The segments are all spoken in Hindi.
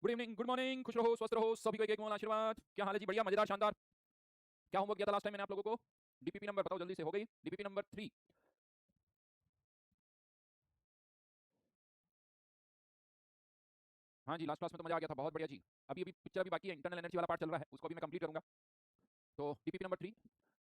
गुड इवनिंग, गुड मॉर्निंग, खुश रहो, स्वस्थ रहो, सभी को एक मोल आशीर्वाद। क्या हाल है जी? बढ़िया, मजेदार, शानदार। क्या होमवर्क किया था लास्ट टाइम मैंने आप लोगों को? डीपीपी नंबर बताओ जल्दी से, हो गई? DPP number 3। हाँ जी, लास्ट क्लास में तो मजा आ गया था, बहुत बढ़िया जी। अभी अभी पिक्चर अभी बाकी है, इंटरनल एनर्जी वाला पार्ट चल रहा है, उसको भी मैं कंप्लीट करूंगा। तो डीपीपी नंबर 3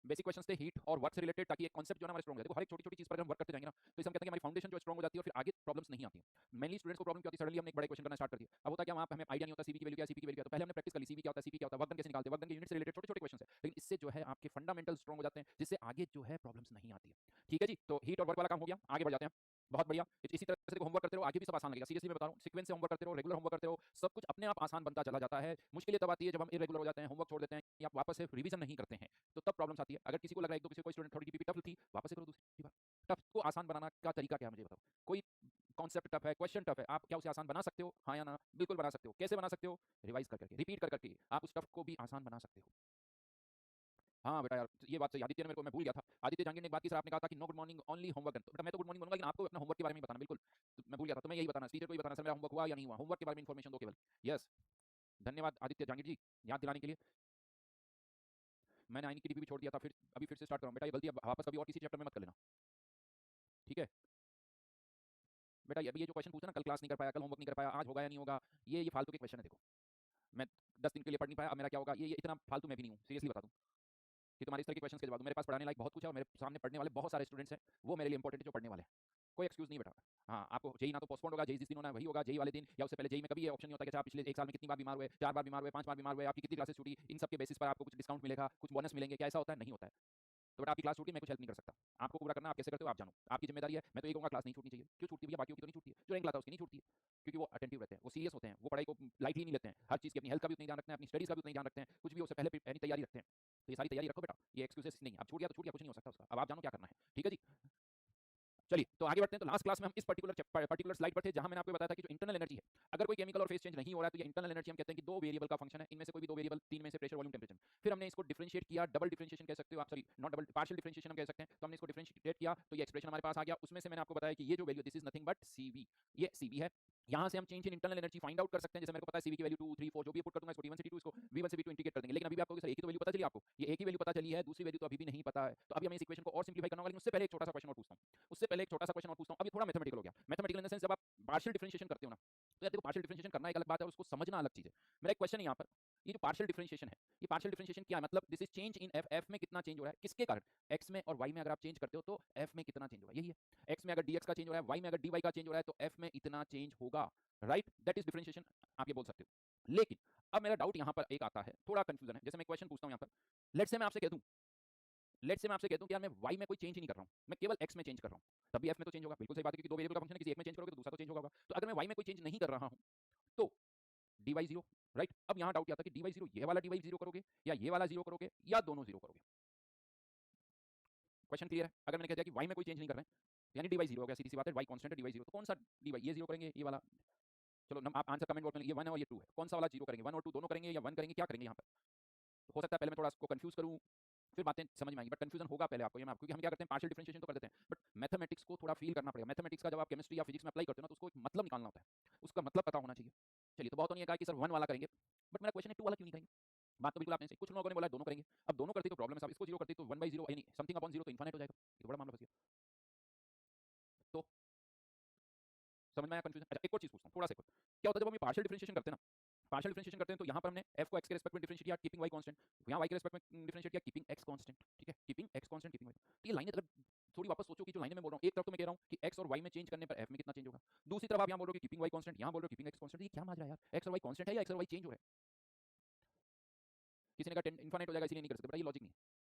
बेसिक क्वेश्चंस थे हीट और वर्क से रिलेटेड, ताकि एक कॉन्सेप्ट जो है ना हमारा स्ट्रांग हो जाए। देखो, हर एक छोटी छोटी चीज पर अगर हम वर्क करते जाएंगे ना, तो इससे हम कहते हैं कि हमारी फाउंडेशन जो स्ट्रांग हो जाती है और फिर आगे प्रॉब्लम्स नहीं आती हैं। मेनली स्टूडेंट्स को प्रॉब्लम क्या होती है, सडनली हमने एक बड़े क्वेश्चन करना स्टार्ट कर दिया। अब होता है क्या, वहां पे हमें आइडिया नहीं होता सीवी की वैल्यू क्या है, सीपी की वैल्यू क्या है। तो पहले हमने प्रैक्टिस कर ली, सीवी क्या होता है, सीपी क्या होता है, वर्क डन कैसे निकालते हैं, वर्क डन के यूनिट से रिलेटेड छोटे छोटे क्वेश्चन है, लेकिन इससे जो है आपके फंडामेंटल स्ट्रांग हो जाते हैं, जिससे आगे जो है प्रॉब्लम्स नहीं आती है। ठीक है जी, तो हीट और वर्क वाला काम हो गया, आगे बढ़ जाते हैं। बहुत बढ़िया। इसी तरह से होमवर्क करते रहो, आगे भी सब आसान लगेगा। सीरियसली मैं बता रहा हूँ, सीक्वेंस से होमवर्क करते रहो, रेगुलर होमवर्क करते रहो, सब कुछ अपने आप आसान बनता चला जाता है। मुश्किलें तब आती है जब हम इरेगुलर हो जाते हैं, होमवर्क छोड़ देते हैं या वापस से रिवीजन नहीं करते हैं, तो तब प्रॉब्लम्स आती है। अगर किसी को लग रहा है एक दो किसी कोई स्टूडेंट थोड़ी डीपीपी टफ थी, वापस से करो दूसरी बार। टफ को आसान बनाना का तरीका क्या है मुझे बताओ। कोई कॉन्सेप्ट टफ है, क्वेश्चन टफ है, आप क्या उसे आसान बना सकते हो? हाँ या ना? बिल्कुल बना सकते हो। कैसे बना सकते हो? रिवाइज कर करके, रिपीट कर करके आप उस टफ को भी आसान बना सकते हो। हाँ बेटा यार, ये बात सही। आदित्य ने मेरे को, मैं भूल गया था, आदित्य जहांगीर ने एक बात की सर, आपने कहा था कि no good morning only homework. तो बेटा मैं तो गुड मॉर्निंग बोलूंगा, लेकिन आपको अपना होमवर्क के बारे में बताना। बिल्कुल, तो मैं भूल गया था, तो मैं यही बताना, टीचर को ही बताना सर मेरा होमवर्क हुआ या नहीं हुआ, होमवर्क के बारे में इन्फॉर्मेशन दो केवल। यस, धन्यवाद आदित्य जहांगीर जी, याद दिलाने के लिए। मैंने आईनी की डीपी भी छोड़ दिया था, फिर अभी फिर से स्टार्ट करूँ बेटा, ये गलती अब वापस कभी और किसी चैप्टर में मत कर लेना, ठीक है बेटा। अभी ये जो क्वेश्चन पूछा ना, कल क्लास नहीं कर पाया, कल होमवर्क नहीं कर पाया, आज होगा या नहीं होगा, ये फालतू के क्वेश्चन है। देखो, मैं 10 दिन के लिए पढ़ नहीं पाया, अब मेरा क्या होगा, ये इतना फालतू मैं भी नहीं हूँ, सीरियसली बता दूं कि तुम्हारे इस तरह के क्वेश्चन के जवाब दूं। मेरे पास पढ़ाने लायक बहुत कुछ है और मेरे सामने पढ़ने वाले बहुत सारे स्टूडेंट्स हैं, वो मेरे लिए इंपॉर्टेंट है जो पढ़ने वाले हैं। कोई एक्सक्यूज नहीं बेटा। हाँ, आपको जेई ना तो पोस्टपोन होगा, जेई जिस दिन होना है वही होगा, जेई वाले दिन या उससे पहले। जेई में कभी ये ऑप्शन नहीं होता कि अच्छा आप पिछले एक साल में कितनी बार बीमार हुए, 4 बार बीमार हुए, 5 बार बीमार हुए, आपकी कितनी क्लासेस छूटी, इन सब के बेसिस पर आपको कुछ डिस्काउंट मिलेगा, कुछ बोनस मिलेंगे, क्या ऐसा होता है? नहीं होता है। तो बेटा आपकी क्लास छूटी, मैं कुछ हेल्प नहीं कर सकता। आपको पूरा करना, आप कैसे करते हो आप जानो, आपकी जिम्मेदारी है। मैं तो ये कहूंगा क्लास नहीं छूटनी चाहिए। क्यों छूटती है भैया? बाकियों की तो नहीं छूटती है, जो रैंक लाता है उसकी नहीं छूटती है, क्योंकि वो अटेंटिव रहते हैं, वो सीरियस होते हैं, वो पढ़ाई को लाइटली नहीं लेते हैं, हर चीज़ की, अपनी हेल्थ का भी उतना ही ध्यान रखते हैं, अपनी स्टडीज का भी उतना ही ध्यान रखते हैं, कुछ भी उससे पहले यानी तैयारी रखते हैं। तो ये सारी तैयारी रखो बेटा, ये एक्सक्यूजेस नहीं। अब छूट गया तो छूट गया, कुछ नहीं हो सकता उसका। अब आप जानो क्या करना है, ठीक है जी। चलिए तो आगे बढ़ते हैं। तो लास्ट क्लास में हम इस पर्टिकुलर स्लाइड पर थे, जहां मैंने आपको बताया था कि जो इंटरनल एनर्जी है, अगर कोई केमिकल और फेस चेंज नहीं हो रहा है, तो ये इंटरनल एनर्जी हम कहते हैं कि दो वेरिएबल का फंक्शन है। इनमें से कोई भी दो वेरिएबल, तीन में से प्रेशर, वॉल्यूम, टेंपरेचर। फिर हमने इसको डिफरेंशिएट किया, डबल डिफरेंशिएशन कह सकते हो आप, sorry not double, partial differentiation हम कह सकते हैं। तो हमने इसको डिफरेंशिएट किया तो ये एक्सप्रेशन हमारे पास आ गया। उसमें से मैंने आपको बताया कि ये जो value, this is nothing but CV, ये सीवी है। यहाँ से हम change in internal energy find out कर सकते हैं। जैसे मेरे को पता है सीवी की वैल्यू 2 3 4 जो भी पुट कर दूंगा, इसको T1 से T2, इसको V1 से V2 इंटीग्रेट कर देंगे। लेकिन अभी भी आपको सर एक ही तो वैल्यू पता चली, आपको ये एक ही वैल्यू पता चली है, दूसरी वैल्यू तो अभी भी नहीं पता है। तो अभी हमें इस इक्वेशन को और सिंप्लीफाई करना होगा। लेकिन उससे पहले एक छोटा सा क्वेश्चन और पूछता हूँ, उससे पहले एक छोटा सा क्वेश्चन और पूछता हूँ। अभी थोड़ा मैथमेटिकल हो गया। मैथमेटिकल इन द सेंस, जब आप पार्शियल डिफरेंशिएशन करते हो ना, तो यार देखो, पार्शियल डिफरेंशिएशन करना एक अलग बात है और उसको समझना अलग चीज है। मेरा एक क्वेश्चन है यहाँ पर, ये जो पार्शियल डिफरेंशिएशन है, ये पार्शियल डिफरेंशिएशन क्या है? मतलब this is change in F, F में कितना चेंज हो रहा है, किसके कारण? एक्स में और वाई में अगर आप चेंज करते हो तो एफ में कितना चेंज होगा, यही है। एक्स में अगर डीएक्स का चेंज हो रहा है, वाई में अगर डीवाई का चेंज हो रहा है, तो एफ में इतना चेंज होगा, राइट? दैट इज डिफरेंशिएशन, आप ये बोल सकते हो। लेकिन अब मेरा डाउट यहाँ पर एक आता है, थोड़ा कंफ्यूजन है। जैसे मैं क्वेश्चन पूछता हूँ यहाँ पर, लेट्स से मैं आपसे कह दूं, कि यार मैं वाई में कोई चेंज ही नहीं कर रहा हूँ, मैं केवल एक्स में चेंज कर रहा हूँ, तब भी एफ में तो चेंज होगा। बिल्कुल सही बात है, क्योंकि दो वेरिएबल का फंक्शन है, किसी एक में चेंज करोगे तो दूसरा तो चेंज होगा। तो अगर मैं वाई में कोई चेंज नहीं कर रहा हूँ तो डी वाई जीरो, राइट? अब यहाँ डाउट आता है कि डी वाई जीरो, ये वाला डी वाई जीरो करोगे या ये वाला जीरो करोगे या दोनों जीरो करोगे? क्वेश्चन क्लियर है? अगर मैंने कह दिया कि वाई में कोई चेंज नहीं कर रहे हैं, यानी डी वाई जीरो हो गया, सीधी सी बात है, वाई कांस्टेंट है, डी वाई जीरो, तो कौन सा डी वाई? ये जीरो करेंगे, ये वाला? चलो आप आंसर कमेंट बॉक्स में, ये 1 है और ये 2 है, कौन सा वाला जीरो करेंगे? 1 और 2 दोनों करेंगे या 1 करेंगे, क्या करेंगे यहाँ पर? तो हो सकता है पहले मैं थोड़ा इसको कंफ्यूज करूँ, फिर बातें समझ में आएंगी, बट कंफ्यूजन होगा पहले आपको, ये मैं आपको, क्योंकि हम क्या करते हैं, पार्शियल डिफरेंशिएशन तो कर देते हैं, बट मैथमेटिक्स को थोड़ा फील करना पड़ेगा। मैथमेटिक्स का जब आप केमिस्ट्री या फिजिक्स में अप्लाई करते हो ना, तो उसको एक मतलब निकालना होता है, उसका मतलब पता होना चाहिए। चलिए, तो बहुत नहीं कहा कि सर 1 वाला करेंगे, बट मेरा क्वेश्चन है 2 वाला क्यों नहीं करेंगे? बात तो बिल्कुल आपने सही, कुछ लोगों ने बोला दोनों करेंगे। अब दोनों करते तो प्रॉब्लम है साहब, इसको जीरो करते तो 1/0 यानी समथिंग अपॉन जीरो तो इनफाइनाइट हो जाएगा, ये तो बड़ा मामला फंस गया। तो समझ में आया कंफ्यूजन? अच्छा, एक और चीज पूछता हूँ, थोड़ा सा क्या होता है जब हम ये पार्शियल डिफरेंशिएशन करते हैं ना, पार्शियल डिफरेंशिएशन करते हैं, तो यहाँ पर हमने f को x के रिस्पेक्ट में डिफरेंशिएट किया, कीपिंग y कांस्टेंट, यहाँ y के रिस्पेक्ट में डिफरेंशिएट किया, कीपिंग x कांस्टेंट, ठीक है, keeping x constant, keeping y। तो ये लाइनें अगर थोड़ी वापस सोचो कि जो लाइनें मैं बोल रहा हूँ, एक तरफ तो मैं कह रहा हूँ कि x और y में चेंज करने पर f में कितना चेंज होगा, दूसरी तरफ आप यहाँ बोल रहे हो कि कीपिंग y कांस्टेंट, यहाँ बोल रहे हो कीपिंग x कांस्टेंट, ये क्या माजरा है यार? x और y कांस्टेंट है या x और y चेंज हो रहा है? किसी ने कहा इनफाइनाइट हो जाएगा इसलिए नहीं कर सकते, बट ये लॉजिक नहीं है।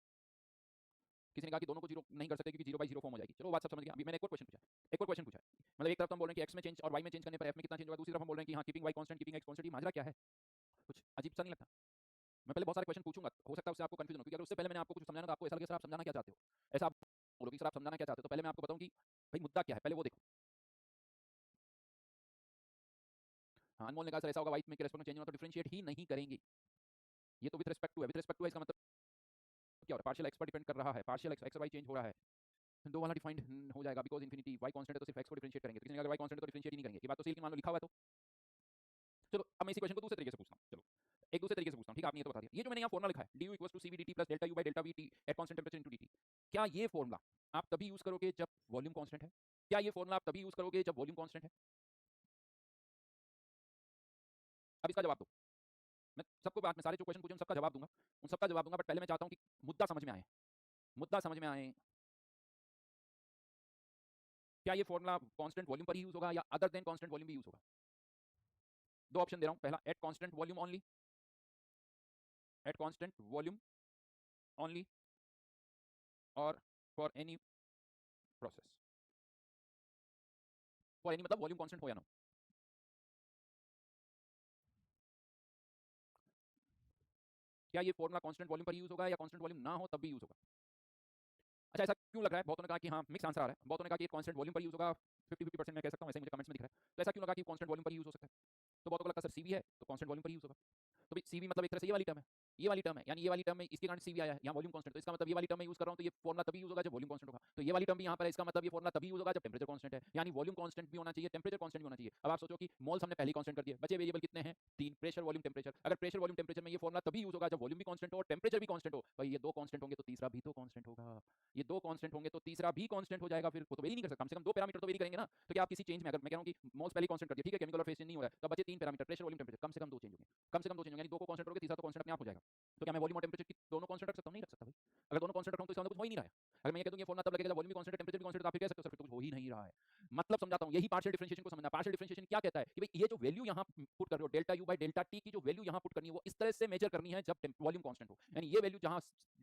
किसी ने कहा कि दोनों को जीरो नहीं कर सकते क्योंकि 0/0 फॉर्म हो जाएगी। चलो बात सब समझ गया। अभी मैंने एक और क्वेश्चन पूछा है, मतलब एक तरफ तो हम बोल रहे हैं कि x में चेंज और y में चेंज करने पर f में कितना चेंज होगा, दूसरी तरफ हम बोल रहे हैं कि हाँ keeping y constant, keeping x constant, ये माजरा क्या है? कुछ अजीब सा नहीं लगता? मैं पहले बहुत सारे क्वेश्चन पूछूंगा, हो सकता है उससे आपको कंफ्यूजन हो, क्योंकि अगर उससे पहले मैंने आपको कुछ समझाना तो आपको ऐसा लगे सर आप समझाना क्या चाहते हो, ऐसा आप बोलो कि सर आप समझाना क्या चाहते हो। तो पहले मैं आपको बताऊं कि भाई मुद्दा क्या है, पहले वो देखो। हाँ, अनमोल ने कहा सर ऐसा होगा वाई में के रेस्पेक्ट में चेंज होना तो डिफरेंशिएट ही नहीं करेंगे। ये तो विद रिस्पेक्ट टू है, विद रिस्पेक्ट टू है, इसका मतलब क्या हो रहा है? पार्शियल एक्स पर डिपेंड कर रहा है, पार्शियल एक्स वाई चेंज हो रहा है, दो वाला डिफाइंड हो जाएगा, बिकॉज इन्फिनिटी वाई कांस्टेंट है तो सिर्फ एक्स को डिफरेंशिएट करेंगे, तो किसी ने अगर वाई कांस्टेंट तो डिफरेंशिएट ही नहीं करेंगे, ये बात तो सही, मान लो लिखा हुआ है तो चलो अब मैं इसी क्वेश्चन को दूसरे तरीके से पूछता हूँ। चलो एक दूसरे तरीके से पूछता हूँ, ठीक है, आपने ये तो बता दिया। ये जो मैंने यहाँ फॉर्मूला लिखा है du equals to cv dt plus delta u by delta vt at constant temperature into dt, क्या ये फॉर्मूला आप तभी यूज करोगे जब वॉल्यूम कांस्टेंट है? क्या ये फॉर्मूला आप तभी यूज करोगे जब वॉल्यूम कांस्टेंट है? अब इसका जवाब दो। मैं सबको बाद में सारे जो क्वेश्चन पूछे उन सबका जवाब दूंगा, उन सबका जवाब दूंगा, बट पहले मैं चाहता हूँ कि मुद्दा समझ में आए, मुद्दा समझ में आए। क्या ये फॉर्मूला कांस्टेंट वॉल्यूम पर ही यूज होगा या अदर देन कांस्टेंट वॉल्यूम भी यूज होगा? दो ऑप्शन दे रहा हूं, पहला at constant volume only, at constant volume only, और for any process. For any मतलब वॉल्यूम कांस्टेंट हो या ना हो। क्या ये फॉर्मूला कांस्टेंट वॉल्यूम पर यूज होगा या कांस्टेंट वॉल्यूम ना हो तब भी यूज होगा? अच्छा, ऐसा क्यों लग रहा है? बहुतों ने कहा कि हाँ, मिक्स आंसर आ रहा है। बहुतों ने कहा कि कांस्टेंट वॉल्यूम पर यूज होगा, 50-50% मैं कह सकता हूं, ऐसे मुझे कमेंट्स में दिख रहा है। तो ऐसा क्यों लगा कि कांस्टेंट वॉल्यूम पर यूज हो सकता है? तो बहुतों को लगता है सर सीवी है तो कांस्टेंट वॉल्यूम पर यूज होगा। तो भाई सीवी मतलब एक तरह से ये वाली टर्म है, ये वाली टर्म है, यानी ये वाली टर्म में इसके कारण सीवी आया है, यहाँ वॉल्यूम कांस्टेंट, तो इसका मतलब ये वाली टर्म में यूज कर रहा हूं तो ये फॉर्मूला तभी यूज होगा जब वॉल्यूम कांस्टेंट होगा। तो ये वाली टर्म भी यहाँ पर है, इसका मतलब ये फॉर्मूला तभी यूज होगा जब टेंपरेचर कांस्टेंट है, यानी वॉल्यूम कांस्टेंट भी होना चाहिए, टेंपरेचर कांस्टेंट भी होना चाहिए। अब आप सोचो कि मोल्स हमने पहले ही कांस्टेंट कर दिए, बचे वेरिएबल कितने हैं? 3, प्रेशर वॉल्यूम टेंपरेचर। अगर प्रेशर वॉल्यूम टेंपरेचर में ये फॉर्मूला तभी यूज होगा जब वॉल्यूम भी कांस्टेंट हो और टेंपरेचर भी कांस्टेंट हो। भाई ये दो कांस्टेंट होंगे तो तीसरा भी तो कांस्टेंट होगा, ये दो कांस्टेंट होंगे तो तीसरा भी कांस्टेंट हो जाएगा, फिर वो तो वेरी नहीं कर सकता, कम से कम दो पैरामीटर तो वेरी करेंगे ना। तो क्या आप किसी चेंज में, अगर मैं कह रहा हूं कि मोल्स पहले कांस्टेंट कर दिया, ठीक है, केमिकल और फेज चेंज नहीं हो रहा है, तो बचे तीन पैरामीटर, प्रेशर वॉल्यूम टेंपरेचर, कम से कम दो चेंज होंगे, कम से कम दो चेंज होंगे, यानी दो को कांस्टेंट करोगे तीसरा तो कांस्टेंट अपने आप हो जाएगा। तो क्या मैं वॉल्यूम और टेंपरेचर की दोनों कांस्टेंट रख सकता हूं? नहीं रख सकता भाई। अगर दोनों कांस्टेंट रखूं तो इसका मतलब कुछ हो ही नहीं रहा है। अगर मैं ये कह दूं कि ये फॉर्मूला तब लगेगा जब वॉल्यूम भी कांस्टेंट है टेंपरेचर भी कांस्टेंट, तो आप फिर कह सकते हो सर फिर तो कुछ हो ही नहीं रहा है। मतलब समझाता हूं, यही पार्शियल डिफरेंशिएशन को समझना। पार्शियल डिफरेंशिएशन क्या कहता है कि भाई ये जो वैल्यू यहां पुट कर रहे हो delta U by delta T की जो वैल्यू यहां पुट करनी है वो इस तरह से मेजर करनी है जब वॉल्यूम कांस्टेंट हो, यानी ये वैल्यू जहां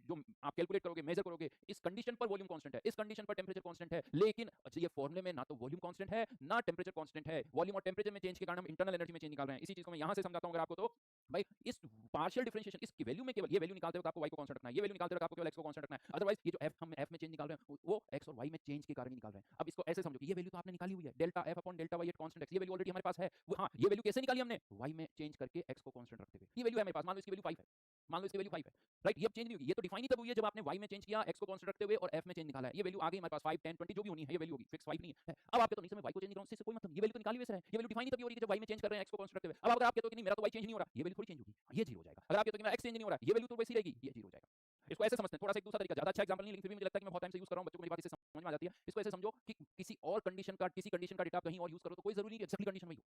जो आप कैलकुलेट करोगे, मेजर करोगे, इस कंडीशन पर वॉल्यूम कांस्टेंट है, इस कंडीशन पर टेंपरेचर कांस्टेंट है, लेकिन ये फॉर्मूले में ना तो वॉल्यूम कांस्टेंट है ना टेंपरेचर कांस्टेंट है। वॉल्यूम और टेंपरेचर में चेंज के कारण हम इंटरनल एनर्जी में चेंज निकाल रहे हैं। इसी चीज को मैं यहां से समझाता हूं अगर आपको, तो भाई इस पार्शियल डिफरेंशिएशन इस वैल्यू में केवल ये वैल्यू निकालते वक्त आपको y को कांस्टेंट रखना है, ये वैल्यू निकालते वक्त आपको केवल x को कांस्टेंट रखना है। अदरवाइज ये जो f हम f में चेंज निकाल रहे हैं वो x और y में चेंज के कारण ही निकाल रहे हैं। अब इसको ऐसे समझो कि ये वैल्यू तो आपने निकाली हुई है, delta f upon delta y at constant x, ये वैल्यू ऑलरेडी हमारे पास है। हां, ये वैल्यू कैसे निकाली हमने? y में चेंज करके x को कांस्टेंट रखते हुए। ये वैल्यू है मेरे पास, मान लो इसकी वैल्यू 5 है, मान लो इसकी वैल्यू 5 है, राइट? ये अब चेंज नहीं होगी, ये तो डिफाइन ही तब हुई है जब आपने y में चेंज किया, x को कांस्टेंट रखते हुए, और f में चेंज निकाला है। ये वैल्यू आ गई हमारे पास 5, 10, 20 जो भी होनी है, ये वैल्यू होगी, फिक्स 5 नहीं है। अब आप कहते हो नहीं सर मैं y को चेंज नहीं कर रहा हूं, इससे कोई मतलब, ये वैल्यू तो निकाली वैसे है, ये वैल्यू डिफाइन ही तभी हो रही है जब y में चेंज कर रहे हैं x को कांस्टेंट रखते हुए। अब अगर आप कहते हो कि नहीं मेरा तो y चेंज नहीं हो रहा, ये वैल्यू थोड़ी चेंज होगी, ये 0 हो जाएगा। अगर आप कहते हो कि मेरा x चेंज नहीं हो रहा, ये वैल्यू तो वैसी रहेगी, ये 0 हो जाएगा। इसको ऐसे समझते हैं, थोड़ा सा एक दूसरा तरीका, ज्यादा अच्छा एग्जांपल नहीं, लेकिन फिर भी मुझे लगता है कि मैं बहुत टाइम से यूज कर रहा हूं, बच्चों को मेरी बात इससे समझ में आ जाती है। इसको ऐसे समझो कि किसी और कंडीशन का, किसी कंडीशन का डेटा कहीं और यूज करो तो कोई जरूरी नहीं कि एक्जेक्टली कंडीशन वही हो।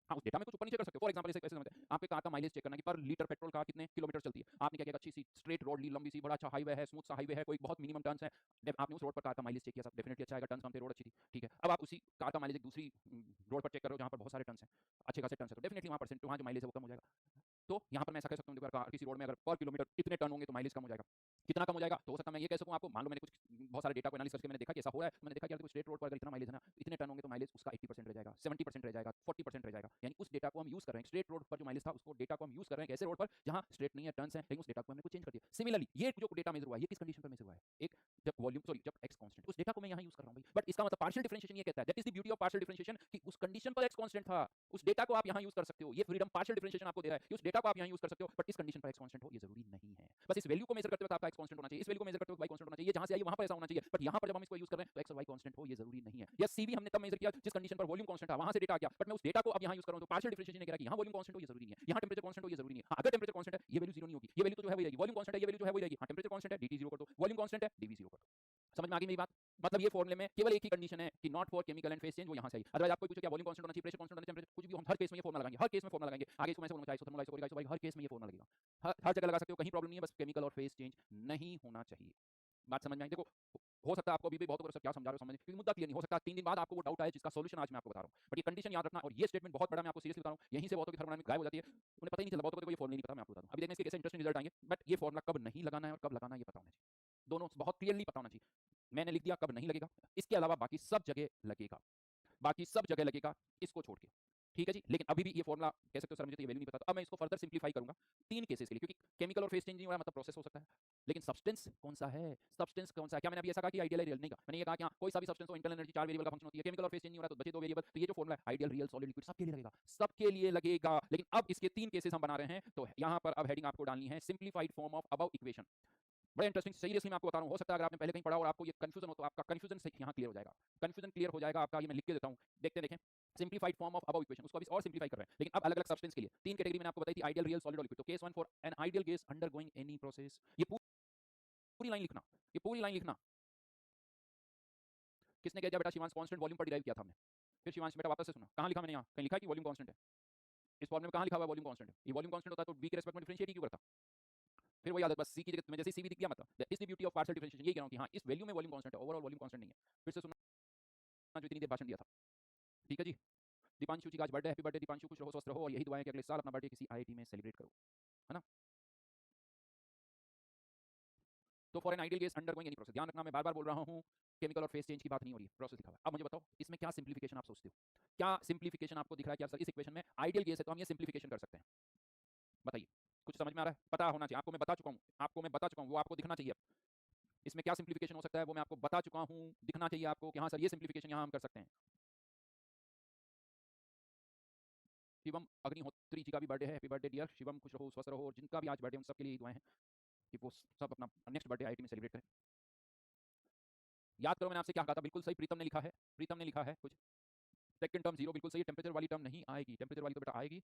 हाँ, उस डेटा में कुछ ऊपर नीचे कर सकते हो। फॉर एग्जांपल ऐसे समझते हैं, आपके कार का माइलेज चेक करना कि पर लीटर पेट्रोल का कितने किलोमीटर चलती है। आपने क्या किया, अच्छी सी स्ट्रेट रोड ली, लंबी सी, बड़ा अच्छा हाईवे है, स्मूथ सा हाईवे है, कोई बहुत मिनिमम टर्न्स है, आपने उस रोड पर कार का माइलेज चेक किया, सब डेफिनेटली अच्छा आएगा, टर्न्स कम थे, रोड अच्छी थी, ठीक है। अब आप उसी कार का माइलेज एक दूसरी रोड पर चेक कर रहे हो जहाँ पर बहुत सारे टर्न्स हैं, अच्छे खासे टर्न्स है, तो डेफिनेटली वहाँ परसेंट वहाँ जो माइलेज है वो कम हो जाएगा। तो यहाँ पर मैं ऐसा कह सकता हूँ, देखो किसी रोड में अगर पर किलोमीटर इतने टर्न होंगे तो माइलेज कम हो जाएगा। कितना कम हो जाएगा? तो हो सकता है मैं ये कह सकूँ आपको, मान लो मैंने कुछ बहुत सारे डेटा को एनालिसिस करके मैंने देखा कि ऐसा हो रहा है, मैंने देखा कि यार स्ट्रेट रोड पर अगर इतना माइलेज है ना, इतने टर्न होंगे तो माइलेज उसका 80% रह जाएगा, 70% रह जाएगा, 40% रह जाएगा, यानी उस डेटा को हम यूज कर रहे हैं। स्ट्रेट रोड पर जो माइलेज था उसको डेटा को हम यूज कर रहे हैं ऐसे रोड पर जहां स्ट्रेट नहीं है, टर्न्स है, लेकिन उस डेटा को हमने कुछ चेंज कर दिया। सिमिलरली ये जो डेटा मेजर हुआ है, ये किस कंडीशन पर मेजर हुआ है? एक जब वॉल्यूम, सॉरी जब x कांस्टेंट, उस डेटा को मैं यहां यूज कर रहा हूं भाई। बट इसका मतलब पार्शियल डिफरेंशिएशन ये कहता है, that is the beauty of partial differentiation, कि उस कंडीशन पर x कांस्टेंट था, उस डेटा को आप यहां यूज कर सकते हो। ये फ्रीडम पार्शियल डिफरेंशिएशन आपको दे रहा है कि उस डेटा को आप यहां यूज कर सकते हो, बट इस कंडीशन पर x कांस्टेंट हो ये जरूरी नहीं है। बस इस वैल्यू को मेजर करते वक्त आपका x कांस्टेंट होना चाहिए, इस वैल्यू को मेजर करते वक्त y कांस्टेंट होना चाहिए, जहां से आई वहां पर ऐसा होना चाहिए, बट यहां पर जब हम इसको यूज कर रहे हैं तो x और y कांस्टेंट हो ये जरूरी नहीं है। या c भी हमने तब मेजर किया जिस कंडीशन पर वॉल्यूम कांस्टेंट था, वहां से डेटा आ गया, बट मैं उस डेटा को अब यहां यूज कर रहा हूं तो पार्शियल डिफरेंशिएशन ने कह रहा है कि यहां वॉल्यूम कांस्टेंट हो ये जरूरी नहीं है, यहां टेंपरेचर कांस्टेंट हो ये जरूरी नहीं है। अगर टेंपरेचर कांस्टेंट है ये वैल्यू 0 नहीं होगी, ये वैल्यू तो जो है वही रहेगी, वॉल्यूम कांस्टेंट है ये वैल्यू जो है वही रहेगी, हां टेंपरेचर कांस्टेंट है dt 0 कर दो, वॉल्यूम कांस्टेंट है dv 0 कर दो। समझ में आ गई मेरी बात? मतलब ये फॉर्मूले में केवल एक ही कंडीशन है कि not for chemical and phase change, वो यहां से आई। अदरवाइज आपको पूछो क्या वॉल्यूम कांस्टेंट होना चाहिए, प्रेशर कांस्टेंट होना चाहिए, टेंपरेचर कुछ भी, हम हर केस में ये फॉर्मूला लगाएंगे, हर केस में फॉर्मूला लगाएंगे। आगे इसको मैं बोलूंगा आइसोथर्मल आइसोकोरिक आइसोबारिक, हर केस में ये फॉर्मूला लगेगा, हर जगह लगा सकते हो, कहीं प्रॉब्लम नहीं है, बस केमिकल और फेज चेंज नहीं होना चाहिए। बात समझ में आई? देखो हो सकता है आपको अभी भी बहुत सर क्या समझा रहे हो समझ, क्योंकि मुद्दा क्लियर नहीं हो सकता, 3 दिन बाद आपको वो डाउट आए जिसका सॉल्यूशन आज मैं आपको बता रहा हूं। बट ये कंडीशन याद रखना, और ये स्टेटमेंट बहुत बड़ा, मैं आपको सीरियसली बता रहा हूं, यहीं से बहुतों की थर्मोडायनामिक्स गायब हो जाती है, उन्हें पता ही नहीं चलता, बहुतों को ये फॉर्मूला नहीं पता, मैं आपको बता दूं। अभी देखना इसके कैसे इंटरेस्टिंग रिजल्ट आएंगे, बट ये फॉर्मूला कब नहीं लगाना है और कब लगाना है ये पता होना चाहिए, दोनों बहुत क्लियरली पता होना चाहिए। मैंने लिख दिया कब नहीं लगेगा, इसके अलावा बाकी सब जगह लगेगा, बाकी सब जगह लगेगा, इसको छोड़ के, ठीक है जी। लेकिन अभी भी ये फॉर्मूला कह सकते हो सर मुझे तो ये वैल्यू नहीं पता, तो अब मैं इसको फर्दर सिंप्लीफाई करूंगा 3 केसेस के लिए, क्योंकि केमिकल और फेज चेंज नहीं हो रहा मतलब प्रोसेस हो सकता है, लेकिन सब्सटेंस कौन सा है, सब्सटेंस कौन सा है? क्या मैंने अभी ऐसा कहा कि आइडियल है रियल? नहीं कहा, मैंने ये कहा कि कोई सा भी सब्सटेंस हो, इंटरनल एनर्जी 4 वेरिएबल का फंक्शन होती है, केमिकल और फेज चेंज नहीं हो रहा तो बचे 2 वेरिएबल, तो ये जो फॉर्मूला है आइडियल रियल सॉलिड लिक्विड सबके लिए लगेगा, सबके लिए लगेगा। लेकिन अब इसके 3 केसेस हम बना रहे हैं, तो यहां पर अब हेडिंग आपको डालनी है simplified form of above equation. बड़ा इंटरेस्टिंग, सीरियसली मैं आपको बता रहा हूं, हो सकता है अगर आपने पहले कहीं पढ़ा और आपको ये कंफ्यूजन हो तो आपका कंफ्यूजन से यहां क्लियर हो जाएगा, कंफ्यूजन क्लियर हो जाएगा आपका। ये मैं लिख के देता हूं, देखते देखें simplified form of above equation, उसको अभी और सिंप्लीफाई कर रहे हैं, लेकिन अब अलग अलग सब्सटेंस के लिए तीन कैटेगरी मैंने आपको बताई थी, आइडियल, रियल, सॉलिड और लिक्विड। तो case 1 for an ideal gas undergoing any process, ये पूरी लाइन लिखना, ये पूरी लाइन लिखना। किसने कह दिया बेटा शिवांश कांस्टेंट वॉल्यूम पर डिराइव किया था हमने? फिर शिवांश बेटा वापस से सुना, कहां लिखा मैंने? यहां कहीं लिखा है कि वॉल्यूम कांस्टेंट है? इस फॉर्मूले में कहां लिखा हुआ है वॉल्यूम कांस्टेंट है? ये वॉल्यूम कांस्टेंट होता है तो v के रिस्पेक्ट में डिफरेंशिएट ही क्यों करता? फिर वही आदत, बस c की जगह मैं जैसे c भी दिख गया मतलब that is the beauty of partial differentiation. ये कह रहा हूं कि हां इस वैल्यू में वॉल्यूम कांस्टेंट है, ओवरऑल वॉल्यूम कांस्टेंट नहीं है। फिर से सुनना जो इतनी देर भाषण दिया था, ठीक है जी। दीपांशु जी का आज बर्थडे, हैप्पी बर्थडे दीपांशु, खुश रहो स्वस्थ रहो और यही दुआएं कि अगले साल अपना बर्थडे किसी आईआईटी में सेलिब्रेट करो, है ना? तो for an ideal gas undergoing any process, ध्यान रखना मैं बार बार बोल रहा हूं, केमिकल और फेस चेंज की बात नहीं हो रही है, प्रोसेस लिखा हुआ है। अब मुझे बताओ इसमें क्या सिंप्लीफिकेशन आप सोचते हो, क्या सिंप्लीफिकेशन आपको दिख रहा है कि यार सर इस इक्वेशन में आइडियल गैस है तो हम ये सिंप्लीफिकेशन कर सकते हैं? बताइए, कुछ समझ में आ रहा है? पता होना चाहिए आपको, मैं बता चुका हूं, आपको मैं बता चुका हूं, वो आपको दिखना चाहिए। इसमें क्या सिंप्लीफिकेशन हो सकता है वो मैं आपको बता चुका हूं, दिखना चाहिए आपको कि हाँ सर ये सिंप्लीफिकेशन यहां हम कर सकते हैं। शिवम अग्निहोत्री जी का भी बर्थडे है, हैप्पी बर्थडे डियर शिवम, खुश रहो स्वस्थ रहो और जिनका भी आज बर्थडे उन सबके लिए दुआएं हैं कि वो सब अपना नेक्स्ट बर्थडे आईआईटी में सेलिब्रेट करें। याद करो मैंने आपसे क्या कहा था, बिल्कुल सही प्रीतम ने लिखा है, प्रीतम ने लिखा है कुछ सेकंड टर्म जीरो, बिल्कुल सही है। टेंपरेचर वाली टर्म नहीं आएगी, टेंपरेचर वाली तो बेटा आएगी।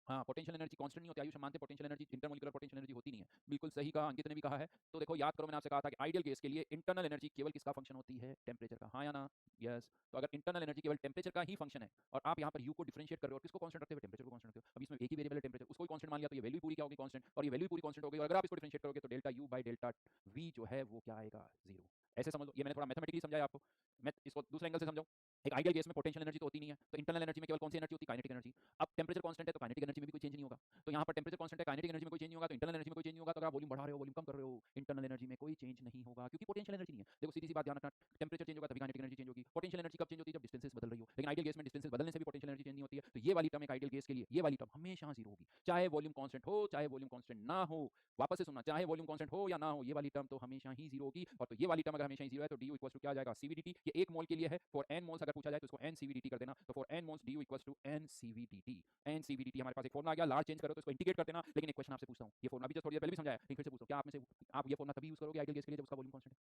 हाँ, पोटेंशियल एनर्जी कांस्टेंट नहीं होती, आयुष हम मानते हैं potential energy intermolecular potential energy होती नहीं है, बिल्कुल सही कहा, अंकित ने भी कहा है। तो देखो याद करो मैंने आपसे कहा था कि आइडियल केस के लिए इंटरनल एनर्जी केवल किसका फंक्शन होती है? टेम्परेचर का, हाँ या ना? यस। तो अगर इंटरनल एनर्जी केवल टेम्परेचर का ही फंक्शन है और आप यहाँ पर यू को डिफरेंशिएट कर रहे हो और किसको कांस्टेंट रखते हुए? टेम्परेचर को कांस्टेंट रखते हो। अब इसमें एक ही वेरिएबल है टेम्परेचर, उसको कांस्टेंट मान लिया तो ये वैल्यू पूरी क्या होगी? कांस्टेंट। और ये वैल्यू पूरी कांस्टेंट हो गई और अगर आप इसको डिफरेंशिएट करोगे तो delta U by delta we जो है वो क्या आएगा? जीरो। ऐसे समझ लो, ये मैंने थोड़ा मैथमेटिकली समझाया आपको, मैं इसको दूसरे एंगल से समझाऊं। एक आइडियल केस में पोटेंशियल एनर्जी तो होती नहीं है, तो इंटरनल एनर्जी में केवल कौन सी एनर्जी होती है? Kinetic energy. अब टेम्परेचर कांस्टेंट है तो काइनेटिक एनर्जी में भी कोई चेंज नहीं होगा। तो यहाँ पर टेम्परेचर कांस्टेंट है, काइनेटिक एनर्जी में कोई चेंज नहीं होगा, तो इंटरनल एनर्जी में कोई चेंज नहीं होगा। तो अगर आप वॉल्यूम बढ़ा रहे हो वॉल्यूम कम कर रहे हो, इंटरनल एनर्जी में कोई चेंज नहीं होगा क्योंकि पोटेंशियल एनर्जी नहीं है। देखो सीधी सी बात ध्यान रखना, टेम्परेचर चेंज होगा तभी काइनेटिक एनर्जी चेंज होगी। पोटेंशियल एनर्जी कब चेंज होती है? जब डिस्टेंसेस बदल रही हो। लेकिन आइडियल केस में डिस्टेंसेस बदलने से भी पोटेंशियल एनर्जी चेंज नहीं होती है। तो ये वाली टर्म एक आइडियल केस के लिए, ये वाली टर्म हमेशा जीरो होगी, चाहे वॉल्यूम कांस्टेंट हो चाहे वॉल्यूम कांस्टेंट ना हो। वापस से सुनना, चाहे वॉल्यूम कांस्टेंट हो या ना हो, ये वाली टर्म तो हमेशा ही जीरो होगी। और तो ये वाली टर्म अगर हमेशा ही जीरो है तो du इक्वल टू क्या आ जाएगा? CVDT। ये एक मोल के लिए है, फॉर n मोल्स अगर पूछा जाए तो इसको n CVDT कर देना। तो for n moles du equal to n CVDT। n CVDT हमारे पास एक फॉर्मूला आ गया, लार्ज चेंज करो तो इसको इंटीग्रेट कर देना। लेकिन एक क्वेश्चन आपसे पूछता हूं, ये फॉर्मूला भी जस्ट थोड़ी देर पहले भी समझाया, लेकिन फिर से पूछो, क्या आप में से आप ये फॉर्मूला तभी यूज करोगे आइडियल केस के लिए जब उसका वॉल्यूम कांस्टेंट है?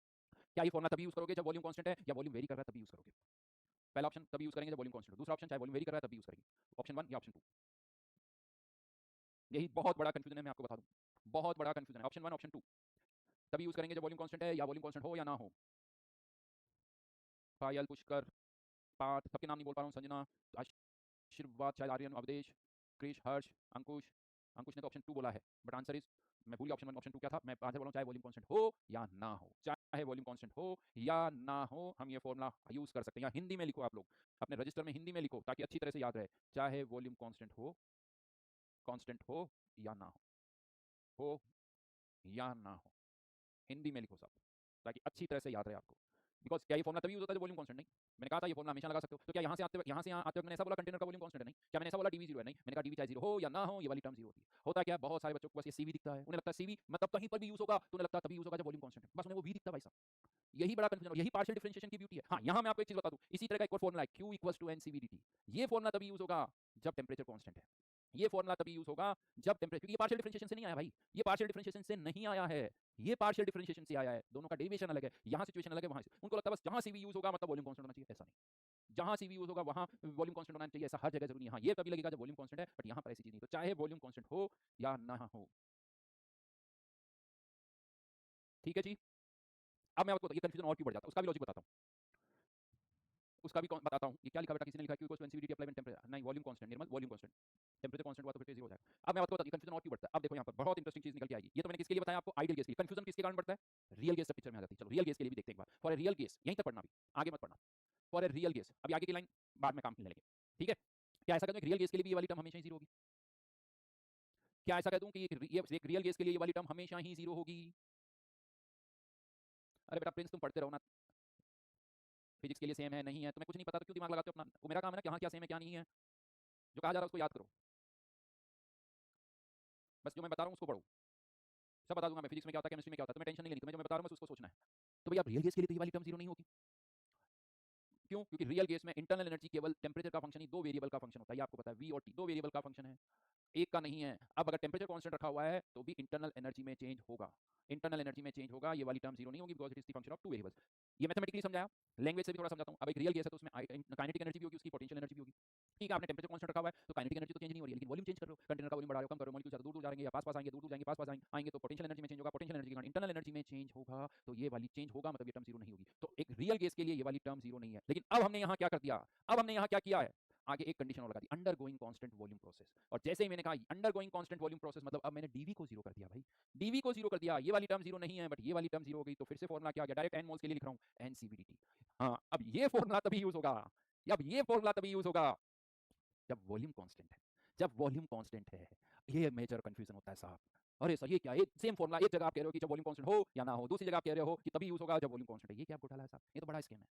क्या ये फॉर्मूला तभी यूज करोगे जब वॉल्यूम कांस्टेंट है या वॉल्यूम वेरी कर रहा है तभी यूज करोगे? पहला ऑप्शन तभी यूज करेंगे जब वॉल्यूम कांस्टेंट हो, दूसरा ऑप्शन चाहे वॉल्यूम वेरी कर रहा है तभी यूज करेंगे। ऑप्शन 1 या ऑप्शन 2? यही बहुत बड़ा कंफ्यूजन है, मैं आपको बता दूं, बहुत बड़ा कंफ्यूजन है। ऑप्शन 1 ऑप्शन 2 तभी यूज करेंगे जब वॉल्यूम कांस्टेंट है या वॉल्यूम कांस्टेंट हो या ना हो? पायल, पुष्कर, पार्थ, सबके नाम नहीं बोल पा रहा हूँ, संजना, आशीर्वाद, शायद आर्यन, अवधेश, क्रिश, हर्ष, अंकुश। अंकुश ने तो ऑप्शन 2 बोला है, बट आंसर इज, मैं भूल गया ऑप्शन 1 ऑप्शन 2 क्या था। मैं आंसर बोला हूं, चाहे वॉल्यूम कांस्टेंट हो या ना हो, चाहे वॉल्यूम कांस्टेंट हो या ना हो, हम ये फॉर्मूला यूज कर सकते हैं। या हिंदी में लिखो, आप लोग अपने रजिस्टर में हिंदी में लिखो ताकि अच्छी तरह से याद रहे, चाहे वॉल्यूम कांस्टेंट हो या ना हो या ना हो, हिंदी में लिखो सब ताकि अच्छी तरह से याद रहे आपको। बिकॉज क्या ये फॉर्मूला तभी यूज होता है जब वॉल्यूम कांस्टेंट नहीं? मैंने कहा था ये फॉर्मूला हमेशा लगा सकते हो। तो क्या यहाँ से आते यहाँ से यहाँ आते वक्त मैंने ऐसा बोला कंटेनर का वॉल्यूम कांस्टेंट है? नहीं। क्या मैंने ऐसा बोला डीवी जीरो है? नहीं। मैंने कहा डीवी चाहे जीरो हो या ना हो, ये वाली टर्म जीरो होती है। होता क्या है, बहुत सारे बच्चों को बस ये सीवी दिखता है, उन्हें लगता है सीवी मतलब कहीं पर भी यूज होगा, तो उन्हें लगता है तभी यूज होगा जब वॉल्यूम कांस्टेंट है, बस उन्हें वो भी दिखता है भाई साहब। यही बड़ा कंफ्यूजन और यही पार्शियल डिफरेंशिएशन की ब्यूटी है। हाँ, यहाँ मैं आपको एक चीज बता दूं, इसी तरह का एक और फॉर्मूला है, Q इक्वल्स टू NCVDT। ये फॉर्मूला तभी यूज होगा जब टेम्परेचर कांस्टेंट है। ये फॉर्मूला तभी यूज होगा जब टेम्परेचर, क्योंकि ये पार्शियल डिफरेंशिएशन से नहीं आया भाई, ये पार्शियल डिफरेंशिएशन से नहीं आया है, ये पार्शियल डिफरेंशिएशन से आया है। दोनों का डेरिवेशन अलग है, यहाँ सिचुएशन अलग है, वहां से उनको लगता है बस जहां सीवी यूज होगा मतलब वॉल्यूम कांस्टेंट होना चाहिए, ऐसा नहीं। जहां सीवी यूज होगा वहां वॉल्यूम कांस्टेंट होना चाहिए, ऐसा हर जगह जरूरी है। हाँ, ये तभी लगेगा जब वॉल्यूम कांस्टेंट है, बट यहाँ पर ऐसी चीज नहीं। तो चाहे वॉल्यूम कांस्टेंट हो या ना हो, ठीक है जी। अब मैं आपको ये कंफ्यूजन और क्यों बढ़ जाता है उसका भी लॉजिक बताता हूँ, उसका भी बताता हूँ। ये क्या लिखा बेटा, किसी ने लिखा Q equals to NCVDT apply when temperature, नहीं वॉल्यूम कांस्टेंट, निर्मल वॉल्यूम कांस्टेंट, टेम्परेचर कांस्टेंट हुआ तो फिर से जीरो हो जाएगा। अब मैं आपको बताता हूँ कंफ्यूजन और क्यों बढ़ता है। अब देखो यहाँ पर बहुत इंटरेस्टिंग चीज निकल के आएगी। ये तो मैंने किसके लिए बताया आपको? आइडियल केस के लिए। कंफ्यूजन किसके कारण बढ़ता है? रियल केस पिक्चर में आ जाती है। चलो रियल केस के लिए भी देखते हैं एक बार। फॉर ए रियल केस, यहीं तक पढ़ना, भी आगे मत पढ़ना। फॉर ए रियल केस, अभी आगे की लाइन बाद में काम करने लगे, ठीक है? क्या ऐसा कहते हैं रियल केस के लिए भी ये वाली टर्म हमेशा ही जीरो होगी? क्या ऐसा कह दूं कि एक रियल केस के लिए ये वाली टर्म हमेशा ही जीरो होगी? अरे बेटा प्रिंस, तुम पढ़ते रहो ना, फिजिक्स के लिए सेम है नहीं है, तुम्हें कुछ नहीं पता तो क्यों दिमाग लगाते हो अपना? वो मेरा काम है ना, कहाँ क्या सेम है क्या नहीं है, जो कहा जा रहा है उसको याद करो, बस जो मैं बता रहा हूँ उसको पढ़ो। सब बता दूंगा मैं, फिजिक्स में क्या होता है, केमिस्ट्री में क्या होता है, तुम्हें टेंशन नहीं लेनी, तुम्हें जो मैं बता रहा हूँ बस उसको सोचना है। तो भैया रियल केस के लिए तो ये वाली टर्म जीरो नहीं होगी। क्यों? क्योंकि रियल केस में इंटरनल एनर्जी केवल टेम्परेचर का फंक्शन ही, दो वेरिएबल का फंक्शन होता है, ये आपको पता है, वी और टी, दो वेरिएबल का फंक्शन है, एक का नहीं है। अब अगर टेम्परेचर कांस्टेंट रखा हुआ है तो भी इंटरनल एनर्जी में चेंज होगा, इंटरनल एनर्जी में चेंज होगा, ये वाली टर्म जीरो नहीं होगी because it is the function of two variables. ये मैथमेटिकली समझाया, लैंग्वेज से भी थोड़ा समझाता हूँ। अब एक रियल गैस है तो उसमें काइनेटिक एनर्जी भी होगी, उसकी पोटेंशियल एनर्जी भी होगी। ठीक है, आपने टेंपरेचर कांस्टेंट रखा हुआ है तो काइनेटिक एनर्जी तो चेंज नहीं हो रही है, लेकिन वॉल्यूम चेंज कर रहे हो, कंटेनर का वॉल्यूम बढ़ा रहे हो, कम कर रहे हो, मॉलिक्यूल ज्यादा दूर दूर जा रहे हैं या पास पास आएंगे, दूर दूर जाएंगे, पास पास आएंगे तो पोटेंशियल एनर्जी में चेंज होगा, पोटेंशियल एनर्जी के कारण इंटरनल एनर्जी में चेंज होगा, तो ये वाली चेंज होगा, मतलब ये टर्म जीरो नहीं होगी। तो एक रियल गैस के लिए ये वाली टर्म जीरो नहीं है। लेकिन अब हमने यहाँ क्या कर दिया, अब हमने यहाँ क्या किया है, आगे एक कंडीशन और लगा दी, undergoing constant volume process. और जैसे ही मैंने कहा undergoing constant volume process, मतलब अब मैंने डीवी को जीरो कर दिया भाई, डीवी को जीरो कर दिया। ये वाली टर्म जीरो नहीं है बट ये वाली टर्म जीरो हो गई, तो फिर से फॉर्मुला क्या आ गया, डायरेक्ट एन मोल्स के लिए लिख रहा हूं, एनसीवीडीटी। हाँ, अब ये फॉर्मुला तभी यूज होगा, अब ये फॉर्मुला तभी यूज होगा जब वॉल्यूम कांस्टेंट है, जब वॉल्यूम कांस्टेंट है। ये मेजर कंफ्यूजन होता है साहब। अरे सर ये क्या है, सेम फॉर्मुला, एक जगह आप कह रहे हो कि जब वॉल्यूम कांस्टेंट हो या ना हो, दूसरी जगह आप कह रहे हो कि तभी यूज होगा जब वॉल्यूम कांस्टेंट है। ये क्या घोटाला है साहब, ये तो बड़ा स्कीम है,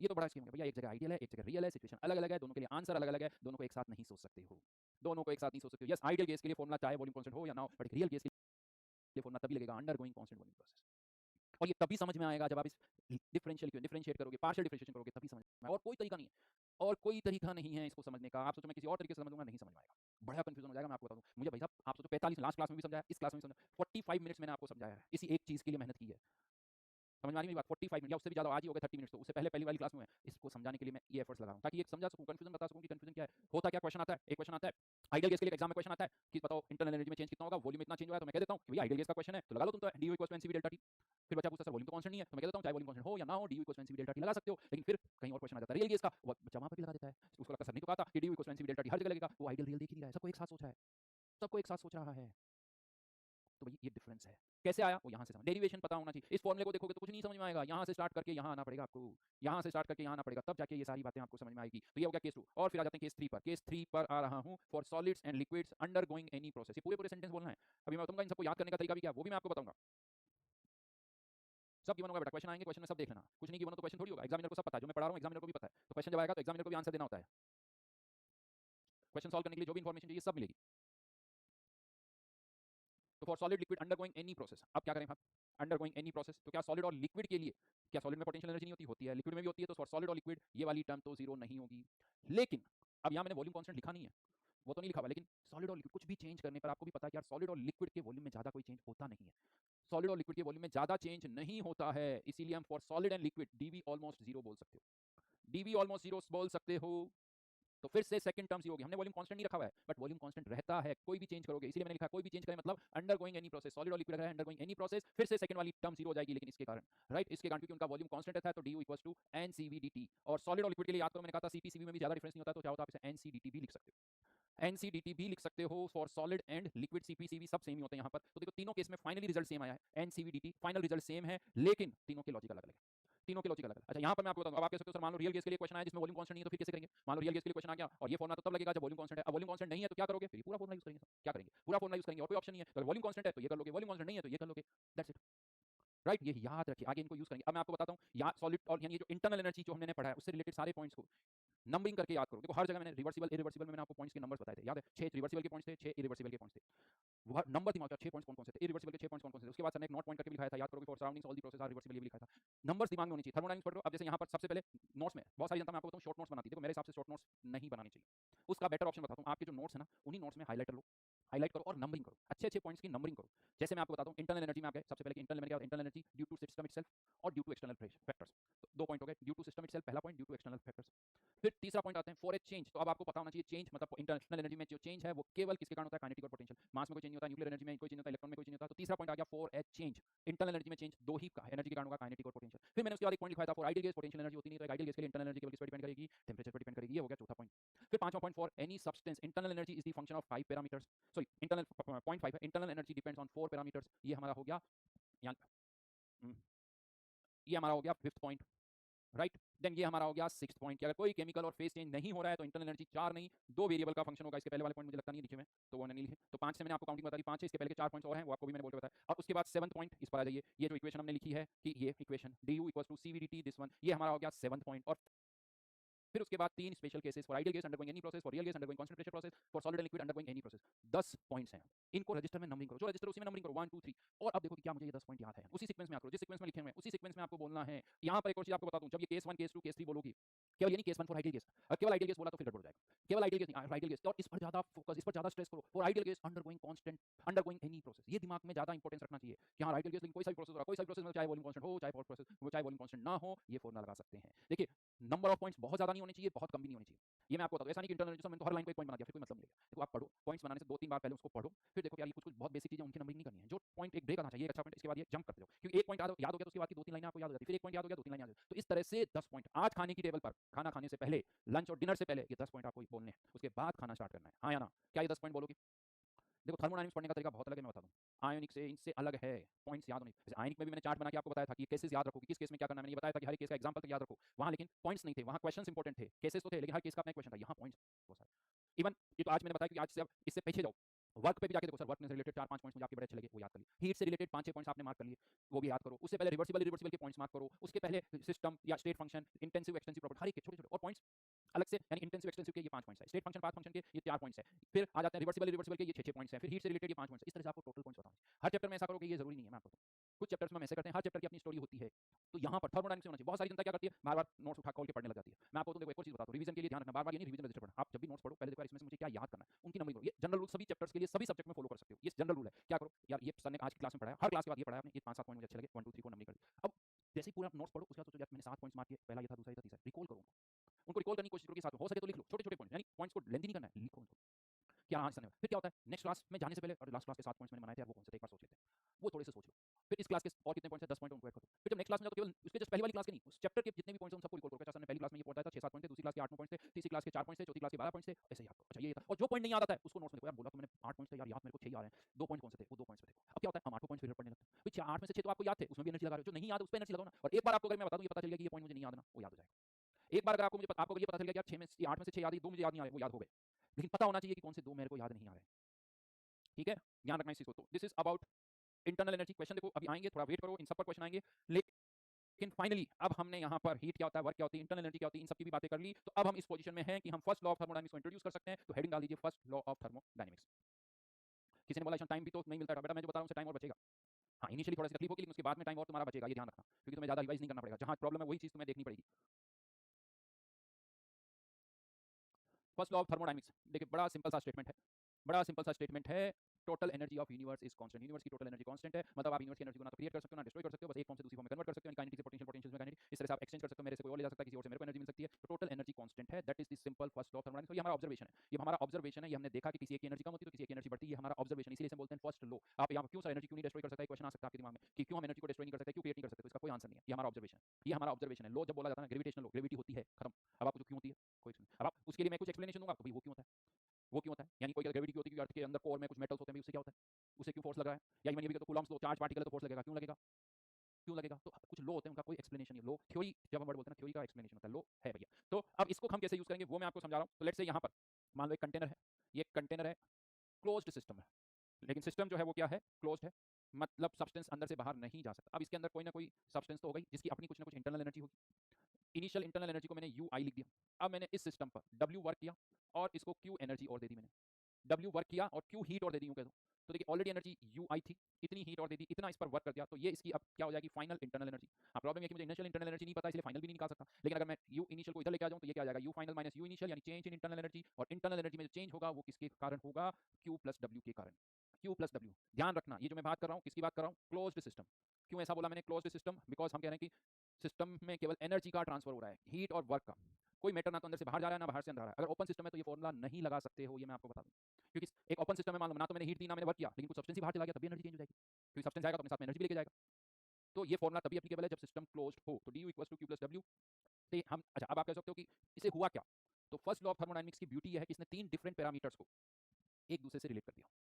ये तो बड़ा स्कीम है भैया। एक जगह आइडियल है, एक जगह रियल है, सिचुएशन अलग अलग है, दोनों के लिए आंसर अलग अलग है, दोनों को एक साथ नहीं सोच सकते हो, दोनों को एक साथ नहीं सोच सकते हो। यस, आइडियल केस के लिए फॉर्मुला चाहे वॉल्यूम कांस्टेंट हो या ना हो, बट रियल केस के लिए फॉर्मुला तभी लगेगा under going constant volume process. और ये तभी समझ में आएगा जब आप इस डिफरेंशिएट करोगे, पार्शियल डिफरेंशिएशन करोगे, तभी समझ में आएगा। और कोई तरीका नहीं है, और कोई तरीका नहीं है इसको समझने का। आप सोचो मैं किसी और तरीके से समझूंगा, नहीं समझ में आएगा, बड़ा कंफ्यूजन हो जाएगा। मैं आपको बता दूं, मुझे भाई साहब आप सोचो 45 लास्ट क्लास में भी समझाया, इस क्लास में भी समझाया, 45 मिनट्स मैंने आपको समझाया है, इसी एक चीज के लिए मेहनत की है। समझ में आ रही मेरी बात, 45 मिनट या उससे भी ज्यादा, आज ही हो गए 30 मिनट्स, तो उससे पहले पहली वाली क्लास में इसको समझाने के लिए मैं ये एफर्ट्स लगा रहा हूं, ताकि ये समझा सकूं, कंफ्यूजन बता सकूं कि कंफ्यूजन क्या है, होता क्या। क्वेश्चन आता है, एक क्वेश्चन आता है आइडियल गैस के लिए, एग्जाम में क्वेश्चन आता है कि बताओ इंटरनल एनर्जी में चेंज कितना होगा, वॉल्यूम इतना चेंज हुआ है, तो मैं कह देता हूं कि भैया आइडियल गैस का क्वेश्चन है तो लगा लो तुम तो D equals to NCV delta T. फिर बच्चा पूछता सर वॉल्यूम तो कांस्टेंट नहीं है, तो मैं कह देता हूं चाहे वॉल्यूम कांस्टेंट हो या ना हो, D equals to NCV delta T लगा सकते हो। लेकिन फिर कहीं और क्वेश्चन आ जाता है रियल गैस का, वो बच्चा वहां पर भी लगा देता है, उसको लगता है सर नहीं तो कहा था कि D equals to NCV delta T हर जगह लगेगा, वो आइडियल रियल देख ही नहीं रहा है, सबको एक साथ सोच रहा है, सबको एक साथ सोच रहा है। तो भाई ये डिफरेंस है। कैसे आया वो यहाँ से समझ, डेरिवेशन पता होना चाहिए। इस फॉर्मूले को देखोगे तो कुछ नहीं समझ में आएगा, यहाँ से स्टार्ट करके यहाँ आना पड़ेगा आपको, यहाँ से स्टार्ट करके यहाँ आना पड़ेगा, तब जाके ये सारी बातें आपको समझ में आएगी। तो ये हो गया केस 2। और फिर आ जाते हैं केस 3 पर। केस 3 पर आ रहा हूँ, for solids and liquids undergoing any process. ये पूरे पूरे सेंटेंस बोलना है। अभी मैं बताऊंगा इन सबको याद करने का तरीका भी क्या, वो भी मैं आपको बताऊंगा। सब गिवन होगा बेटा, क्वेश्चन आएंगे, क्वेश्चन में सब देख लेना, कुछ नहीं गिवन हो तो क्वेश्चन थोड़ी होगा, एग्जामिनर को सब पता है, जो मैं पढ़ा रहा हूँ एग्जामिनर को भी पता है, तो क्वेश्चन जब आएगा तो एग्जामिनर को भी आंसर देना होता है। क्वेश्चन सॉल्व करने के लिए जो भी इंफॉर्मेशन चाहिए सब मिलेगी। तो for solid liquid undergoing any process, अब क्या करें हम, अंडरगोइंग एनी प्रोसेस, तो क्या सॉलिड और लिक्विड के लिए, क्या सॉलिड में पोटेंशियल एनर्जी नहीं होती, होती है, लिक्विड में भी होती है, तो फॉर सॉलिड और लिक्विड ये वाली टर्म तो जीरो नहीं होगी। लेकिन अब यहाँ मैंने वॉल्यूम कांस्टेंट लिखा नहीं है, वो तो नहीं लिखा हुआ, लेकिन सॉलिड और लिक्विड कुछ भी चेंज करने पर आपको भी पता है कि यार सॉलिड और लिक्विड के वॉल्यूम में ज्यादा कोई चेंज होता नहीं है, सॉलिड और लिक्विड के वॉल्यूम में ज्यादा चेंज नहीं होता है, इसीलिए हम for solid and liquid DV almost zero बोल सकते हो, डीवी ऑलमोस्ट जीरो बोल सकते हो। तो फिर से सेकंड टर्म जीरो होगी, हमने वॉल्यूम कांस्टेंट नहीं रखा हुआ है बट वॉल्यूम कांस्टेंट रहता है, कोई भी चेंज करोगे, इसलिए मैंने लिखा कोई भी चेंज करें मतलब अंडरगोइंग एनी प्रोसेस, सॉलिड और लिक्विड अगर है अंडरगोइंग एनी प्रोसेस, फिर से सेकंड वाली टर्म जीरो हो जाएगी, लेकिन इसके कारण, राइट, इसके कारण क्योंकि उनका वॉल्यूम कांस्टेंट रहता है, तो du इक्वल्स टू एनसीवीडीटी। और सॉलिड और लिक्विड के लिए याद करो मैंने कहा था सीपीसीबी में भी ज्यादा डिफरेंस नहीं होता, तो क्या होता है आप इसे एनसीडीटी भी लिख सकते हो, एनसीडीटी भी लिख सकते हो for solid and liquid, CPCB सब सेम ही होते हैं यहाँ पर। तो देखो तीनों केस में फाइनली रिजल्ट सेम आया है, एनसीवीडीटी फाइनल रिजल्ट सेम है, लेकिन तीनों के लॉजिक अलग अलग है, तीनों के लॉजिक अलग है। अच्छा यहाँ पर मैं आपको बताऊंगा, अब आप कह सकते हो सर मान लो रियल केस के लिए क्वेश्चन आया जिसमें वॉल्यूम कांस्टेंट नहीं है, तो फिर कैसे करेंगे, मान लो रियल केस के लिए क्वेश्चन आ गया और ये फॉर्मुला तो तब लगेगा जब वॉल्यूम कांस्टेंट है, अब वॉल्यूम कांस्टेंट नहीं है तो क्या करोगे, फिर पूरा फॉर्मुला यूज करेंगे, क्या करेंगे, पूरा फॉर्मुला यूज करेंगे और कोई ऑप्शन नहीं है, तो वॉल्यूम कांस्टेंट है तो ये कर लोगे, वॉल्यूम कांस्टेंट नहीं है तो ये कर लोगे, दैट्स इट, राइट। ये याद रखिए, आगे इनको यूज करेंगे। अब मैं आपको बताता हूँ याद सॉलिड और यानी जो इंटरनल एनर्जी जो हमने पढ़ा है उससे रिलेटेड सारे पॉइंट्स को नंबरिंग करके याद करो। देखो हर जगह मैंने रिवर्सिबल इरिवर्सिबल में मैंने आपको पॉइंट्स के नंबर्स बताए थे, याद है, 6 रिवर्सिबल के पॉइंट्स थे, 6 इरिवर्सिबल के पॉइंट्स थे, वो नंबर दिमाग में 6 पॉइंट्स कौन-कौन से थे, इरिवर्सिबल के 6 पॉइंट्स कौन-कौन से थे। उसके बाद सर ने एक नोट पॉइंट करके भी लिखाया था, याद करोगे for surroundings all the process are reversible, ये भी लिखा था। नंबर्स दिमाग में होने चाहिए, थर्मोडायनामिक्स पढ़ रहे हो, अब जैसे यहाँ पर सबसे पहले नोट्स में बहुत सारी जनता मैं आपको बताऊँ शॉर्ट नोट्स बनाती है, देखो मेरे हिसाब से शॉर्ट नोट्स नहीं बनानी चाहिए, उसका बेटर ऑप्शन बताता हूँ, आपके जो नोट्स है ना उन्हीं नोट्स में हाइलाइटर लो, हाइलाइट करो और नंबरिंग करो, अच्छे-अच्छे पॉइंट्स की नंबरिंग करो। जैसे मैं आपको बताता हूँ इंटरनल एनर्जी में आप गए, सबसे पहले कि इंटरनल में क्या होता है, internal energy due to system itself और ड्यू टू एक्सटर्नल फैक्टर्स, तो 2 पॉइंट हो गए, ड्यू टू सिस्टम इटसेल्फ पहला point, due to external factors. फिर तीसरा पॉइंट आते हैं फॉर ए चेंज, तो अब आपको पता होना चाहिए चेंज मतलब इंटरनल एनर्जी में जो चेंज है वो केवल किसके कारण होता है, काइनेटिक और पोटेंशियल, मास में कोई चेंज नहीं होता, न्यूक्लियर एनर्जी में कोई चेंज नहीं होता, इलेक्ट्रॉन में कोई चेंज नहीं होता। तो तीसरा पॉइंट आ गया for a change, internal energy में चेंज दो ही एनर्जी के कारण होगा, काइनेटिक और पोटेंशियल। फिर मैंने उसके बाद एक पॉइंट लिखा था for ideal gas potential energy होती नहीं, तो एक आइडियल गैस के लिए इंटरनल एनर्जी केवल किस पर डिपेंड करेगी, टेंपरेचर पर डिपेंड करेगी, ये हो गया चौथा पॉइंट। फिर पांचवा point for any substance internal energy is the function of 5 parameters, sorry internal point 5 है, internal energy depends on 4 parameters, ये हमारा हो गया यहाँ, ये हमारा हो गया फिफ्थ पॉइंट, राइट। देन ये हमारा हो गया सिक्स्थ पॉइंट कि अगर कोई केमिकल और फेस चेंज नहीं हो रहा है तो इंटरनल एनर्जी 4 नहीं 2 वेरिएबल का फंक्शन होगा। इसके पहले वाले पॉइंट मुझे लगता नहीं लिखे हुए, तो वो नहीं लिखे, तो 5 से मैंने आपको काउंटिंग बता दी, 5 है, इसके पहले के 4 पॉइंट्स और हैं वो आपको भी मैंने बोल के बताया। और उसके बाद 7th पॉइंट, इस पर आ जाइए, ये जो इक्वेशन हमने लिखी है कि ये equation du equals to cvdt this one, ये हमारा हो गया 7th पॉइंट। और फिर उसके बाद 3 special cases for ideal gas undergoing any process, for real gas undergoing constant pressure process, for solid and liquid undergoing any process. 10 points हैं, इनको रजिस्टर में नंबरिंग करो, जो रजिस्टर उसी में नंबरिंग करो 1 2 3। और अब देखो कि क्या मुझे ये 10 पॉइंट याद है, उसी सीक्वेंस में आप करो, जिस सीक्वेंस में लिखे हुए हैं उसी सीक्वेंस में आपको बोलना है। यहाँ पर एक और चीज आपको बता दूं, जब ये केस 1 केस 2 केस 3 बोलोगी, केवल ये नहीं केस 1 फॉर आइडियल गैस, केवल आइडियल गैस बोला तो फिर गड़बड़ हो जाएगा, केवल आइडियल केस नहीं, आइडियल केस और इस पर ज्यादा फोकस, इस पर ज्यादा स्ट्रेस करो। For ideal case undergoing constant, undergoing any process, ये दिमाग में ज्यादा इंपॉर्टेंस रखना चाहिए कि हाँ आइडियल केस लेकिन कोई सा भी प्रोसेस हो रहा है, कोई सा भी प्रोसेस में चाहे वॉल्यूम कांस्टेंट हो, चाहे प्रोसेस चाहे वॉल्यूम कांस्टेंट ना हो, ये फॉर्मूला लगा सकते हैं। देखिए नंबर ऑफ पॉइंट्स बहुत ज्यादा नहीं होने चाहिए, बहुत कम भी नहीं होने चाहिए। ये मैं आपको बताऊं, ऐसा नहीं कि इंटरनल एनर्जी मैंने तो हर लाइन को एक पॉइंट बना दिया फिर कोई मतलब नहीं है। देखो आप पढ़ो, पॉइंट्स बनाने से 2-3 बार पहले उसको पढ़ो, फिर देखो यार ये कुछ बहुत बेसिक चीजें उनकी नंबरिंग नहीं करनी है। जो पॉइंट एक ब्रेक आना चाहिए, एक अच्छा पॉइंट, इसके बाद ये जंप करते जाओ, क्योंकि एक पॉइंट याद हो गया तो उसके बाद की 2-3 लाइनें आपको याद हो जाती है, फिर एक पॉइंट याद हो गया 2-3 लाइनें याद हो जाती है। तो इस तरह से 10 पॉइंट आज खाने की टेबल पर, खाना खाने से पहले, लंच और डिनर से पहले ये 10 पॉइंट आपको बोलने हैं, उसके बाद खाना स्टार्ट करना है। हाँ या ना? क्या ये 10 पॉइंट बोलोगे? देखो थर्मोडायनामिक्स पढ़ने का तरीका बहुत अलग है, मैं बताता हूँ। आयोनिक से इनसे अलग है, पॉइंट्स याद होने। जैसे आयोनिक में भी मैंने चार्ट बना के आपको बताया था कि केसेस याद रखो कि किस केस में क्या करना है। मैंने ये बताया था कि हर केस का एग्जांपल तक याद रखो। वहां लेकिन पॉइंट्स नहीं थे, वहां क्वेश्चंस इंपॉर्टेंट थे, केसेस तो थे लेकिन हर केस का अपना क्वेश्चन था। यहाँ पॉइंट्स बहुत सारे। इवन ये तो आज मैंने बताया कि आज से अब इससे पीछे जाओ, वर्क पे भी जाके देखो सर, वर्क से रिलेटेड 4-5 पॉइंट्स मुझे आपके बड़े अच्छे लगे, वो याद कर लिए। हीट से रिलेटेड 5-6 पॉइंट्स आपने मार्क कर लिए, वो भी याद करो। उससे पहले रिवर्सिबल रिवर्सिबल के पॉइंट्स मार्क करो, उसके पहले सिस्टम या state function, intensive extensive property, हर एक के छोटे छोटे और पॉइंट्स अलग से, यानी इंटेंसिव एक्सटेंसिव के ये 5 पॉइंट्स है, स्टेट फंक्शन पाथ फंक्शन के ये 4 पॉइंट्स है, फिर आ जाते हैं रिवर्सिबल रिवर्सिबल के ये 6-6 पॉइंट्स हैं, फिर हीट से रिलेटेड ये 5 पॉइंट्स। इस तरह से आपको टोटल पॉइंट्स बताओ। हर चैप्टर में ऐसा करोगे ये जरूरी नहीं है, मैं आपको बताऊं। कुछ चैप्टर्स में हम ऐसे करते हैं, हर चैप्टर की अपनी स्टोरी होती है। तो यहाँ पर थर्मोडायनामिक्स होना चाहिए। बहुत सारी जनता क्या करती है, बार बार नोट्स उठा खोल के पढ़ने लग जाती है। मैं आपको तो देखो एक और चीज बताता हूं, रिवीजन के लिए ध्यान रखना, बार बार ये नहीं रिवीजन रजिस्टर पढ़ना। आप जब भी नोट्स पढ़ो पहले देखो इसमें से मुझे क्या याद करना है, उनकी नंबरिंग। ये जनरल रूल सभी चैप्टर्स के लिए, सभी सब्जेक्ट में फॉलो कर सकते हो। ये जनरल रूल है। क्या करो यार, ये सर ने आज की क्लास में पढ़ाया, हर क्लास के बाद ये पढ़ाया आपने, ये 5-7 पॉइंट मुझे अच्छे लगे, 1 2 3 4 नंबरिंग कर दी। अब जैसे ही पूरा नोट्स पढ़ो उसके बाद सोचो यार मैंने 7 पॉइंट्स मार्क किए, पहला ये था, दूसरा ये था, तीसरा, रिकॉल करो उनको रिकॉल करने की कोशिश करो कि साथ में हो सके तो लिख लो छोटे छोटे पॉइंट्स, यानी पॉइंट्स को लेंथी नहीं करना है, लिखो उनको कि हाँ सर ने। फिर क्या होता है, नेक्स्ट क्लास में जाने से पहले, और लास्ट क्लास के 7 पॉइंट्स मैंने बनाए थे यार वो कौन से थे, एक बार सोच लेते हैं, वो थोड़े से सोच लो। फिर इस क्लास के और कितने पॉइंट्स हैं, 10 पॉइंट उनको ऐड करो। फिर जब नेक्स्ट क्लास में जाओ तो केवल उसके जस्ट पहली वाली क्लास के नहीं, उस चैप्टर के जितने भी पॉइंट्स हैं उन सबको रिकॉल करो। अच्छा सर ने पहली क्लास में ये पढ़ाया था 6-7 पॉइंट थे, दूसरी क्लास के 8-9 पॉइंट्स थे, तीसरी क्लास के 4 पॉइंट्स थे, चौथी क्लास के 12 पॉइंट्स थे, ऐसे याद करो। अच्छा ये था, और जो पॉइंट नहीं याद आता है उसको नोट्स में देखो, यार बोला तो मैंने 8 पॉइंट्स थे यार, याद मेरे को 6 याद हैं, 2 पॉइंट कौन से थे, वो 2 पॉइंट्स पे देखो। अब क्या होता है, हम 8 पॉइंट्स फिर पढ़ने लगते हैं। फिर 8 में से 6 तो आपको याद थे, उसमें भी एनर्जी लगा रहे हो, जो नहीं याद है उस पे एनर्जी लगाओ ना। और एक बार आपको अगर मैं बता दूं, ये पता चल गया कि ये पॉइंट मुझे नहीं याद ना, वो याद हो जाएगा। एक बार अगर आपको ये पता चल गया कि यार 6 में 8 में से 6 याद है, 2 मुझे याद नहीं आ रहे, वो याद हो गए। लेकिन पता होना चाहिए कि कौन से 2 मेरे को याद नहीं आ रहे। ठीक है, ध्यान रखना इस चीज को। तो this is about internal energy. Question देखो अभी आएंगे, थोड़ा वेट करो, इन सब पर क्वेश्चन आएंगे। लेकिन फाइनली अब हमने यहाँ पर हीट क्या होता है, वर्क क्या होती है, इंटरनल एनर्जी क्या होती है, इन सब की भी बातें कर ली। तो अब हम इस पोजीशन में हैं कि हम फर्स्ट लॉ ऑफ थर्मोडायनामिक्स को इंट्रोड्यूस कर सकते हैं। तो हेडिंग डाल दीजिए फर्स्ट लॉ ऑफ थर्मोडायनामिक्स। किसी ने बोला टाइम भी तो नहीं मिलता है बेटा, मैं जो बता रहा हूँ टाइम और बचेगा। हाँ इनिशियली थोड़ा सी तकलीफ होगी लेकिन उसके बाद में टाइम और तुम्हारा बचेगा, ये ध्यान रखना, क्योंकि तुम्हें ज्यादा रिवाइज नहीं करना पड़ेगा। जहां प्रॉब्लम है वही चीज तुम्हें देखनी पड़ेगी। फर्स्ट लॉ ऑफ थर्मोडायनामिक्स देखिए, बड़ा सिंपल सा स्टेटमेंट है, बड़ा सिंपल सा स्टेटमेंट है। Total energy of universe is constant. Universe की टोटल एनर्जी कांस्टेंट है, मतलब आप यूनिवर्स की एनर्जी को ना तो क्रिएट कर सकते हो ना डिस्ट्रॉय कर सकते हो, बस एक फॉर्म से दूसरी फॉर्म में कन्वर्ट कर सकते हो। काइनेटिक से पोटेंशियल, पोटेंशियल से काइनेटिक, इस तरह से आप एक्सचेंज कर सकते हो। मेरे से कोई और ले जा सकता है, किसी और से मेरे को एनर्जी मिल सकती है। तो टोटल एनर्जी कांस्टेंट है, that is the simple first law of thermodynamics. ये हमारा ऑब्जर्वेशन है, ये हमारा ऑब्जर्वेशन है। ये हमने देखा कि किसी एक की एनर्जी कम होती है तो किसी एक की एनर्जी बढ़ती है, हमारा ऑब्जर्वेशन, इसलिए इसे बोलते हैं फर्स्ट लॉ। आप यहाँ क्यों सर एनर्जी क्यों नहीं डिस्ट्रॉय कर सकता है, क्वेश्चन आ सकता है आपके दिमाग में कि क्यों हम एनर्जी को डिस्ट्रॉय नहीं कर सकते, क्यों क्रिएट नहीं कर सकते, तो इसका कोई आंसर नहीं है। ये हमारा ऑब्जर्वेशन है, ये हमारा ऑब्जर्वेशन है। लॉ जब बोला जाता है ना, ग्रेविटेशनल लॉ, ग्रेविटी होती है खत्म। अब आपको क्यों होती है, कोई अब आप उसके लिए मैं कुछ एक्सप्लेनेशन दूंगा आपको, भाई वो क्यों होता है, वो क्यों होता है। यानी कोई ग्रेविटी क्यों होती है, अर्थ के अंदर कोर में कुछ मेटल्स होते हैं, उससे क्या होता है, उसे क्यों फोर्स लग रहा है। या इवन ये भी तो कूलम्ब्स लो, चार्ज पार्टिकल है तो फोर्स लगेगा, क्यों लगेगा, क्यों लगेगा। तो कुछ लो होते हैं, उनका कोई एक्सप्लेनेशन नहीं। लो थ्योरी जब हम वर्ड बोलते हैं ना, थ्योरी का एक्सप्लेनेशन होता है, लो है भैया। तो अब इसको हम कैसे यूज करेंगे वो मैं आपको समझा रहा हूँ। तो लेट्स से यहाँ पर मान लो एक कंटेनर है, ये कंटेनर है, क्लोज्ड सिस्टम है, लेकिन सिस्टम जो है वो क्या है, क्लोज्ड है, मतलब सब्सटेंस अंदर से बाहर नहीं जा सकता। अब इसके अंदर कोई ना कोई सब्सटेंस तो हो गई जिसकी अपनी कुछ ना कुछ इंटरनल एनर्जी होगी। इनिशियल इंटरनल एनर्जी को मैंने यू आई लिख दिया। अब मैंने इस सिस्टम पर डब्ल्यू वर्क किया और इसको क्यू एनर्जी और दे दी मैंने। डब्ल्यू वर्क किया और क्यू हीट और दे दी, यूं कह दो तो देखिए ऑलरेडी एनर्जी यू आई थी, इतनी हीट और दे दी, इतना इस पर वर्क कर दिया, तो ये इसकी अब क्या हो जाएगी, फाइनल इंटरनल एनर्जी। हाँ प्रॉब्लम है कि मुझे इनिशियल इंटरनल एनर्जी नहीं पता, इसलिए फाइनल भी नहीं निकाल सकता। लेकिन अगर मैं यू इनिशियल को इधर लेके आ जाऊं तो ये क्या आ जाएगा, you final minus you initial, यानी चेंज इन इंटरनल एनर्जी। और इंटरनल एनर्जी में जो चेंज होगा वो किसके कारण होगा, क्यू प्लस डब्ल्यू के कारण। क्यू प्लस डब्ल्यू, ध्यान रखना ये जो मैं बात कर रहा हूँ किसकी बात कर रहा हूँ, क्लोज्ड सिस्टम। क्यों ऐसा बोला मैंने क्लोज्ड सिस्टम, बिकॉज हम कह रहे हैं कि सिस्टम में केवल एनर्जी का ट्रांसफर हो रहा है, हीट और वर्क का। कोई मैटर ना तो अंदर से बाहर जा रहा है ना बाहर से अंदर आ रहा है। अगर ओपन सिस्टम है तो ये फॉर्मूला नहीं लगा सकते हो, ये मैं आपको बता दूं। क्योंकि एक ओपन सिस्टम में मान लो ना तो मैंने हीट दी ना मैंने वर्क किया, लेकिन कुछ सब्सटेंस ही बाहर चला गया, तभी एनर्जी चेंज हो जाएगी, क्योंकि सब्सटेंस जाएगा तो अपने साथ में एनर्जी भी लेके जाएगा। तो ये फॉर्मूला तभी एप्लीकेबल है जब सिस्टम क्लोज्ड हो। तो D U equals to Q plus W. हम अच्छा अब आप कह सकते हो कि इसे हुआ क्या। तो फर्स्ट लॉ ऑफ थर्मोडायनामिक्स की ब्यूटी है कि इसने 3 डिफरेंट पैरामीटर्स को एक दूसरे से रिलेट कर दिया।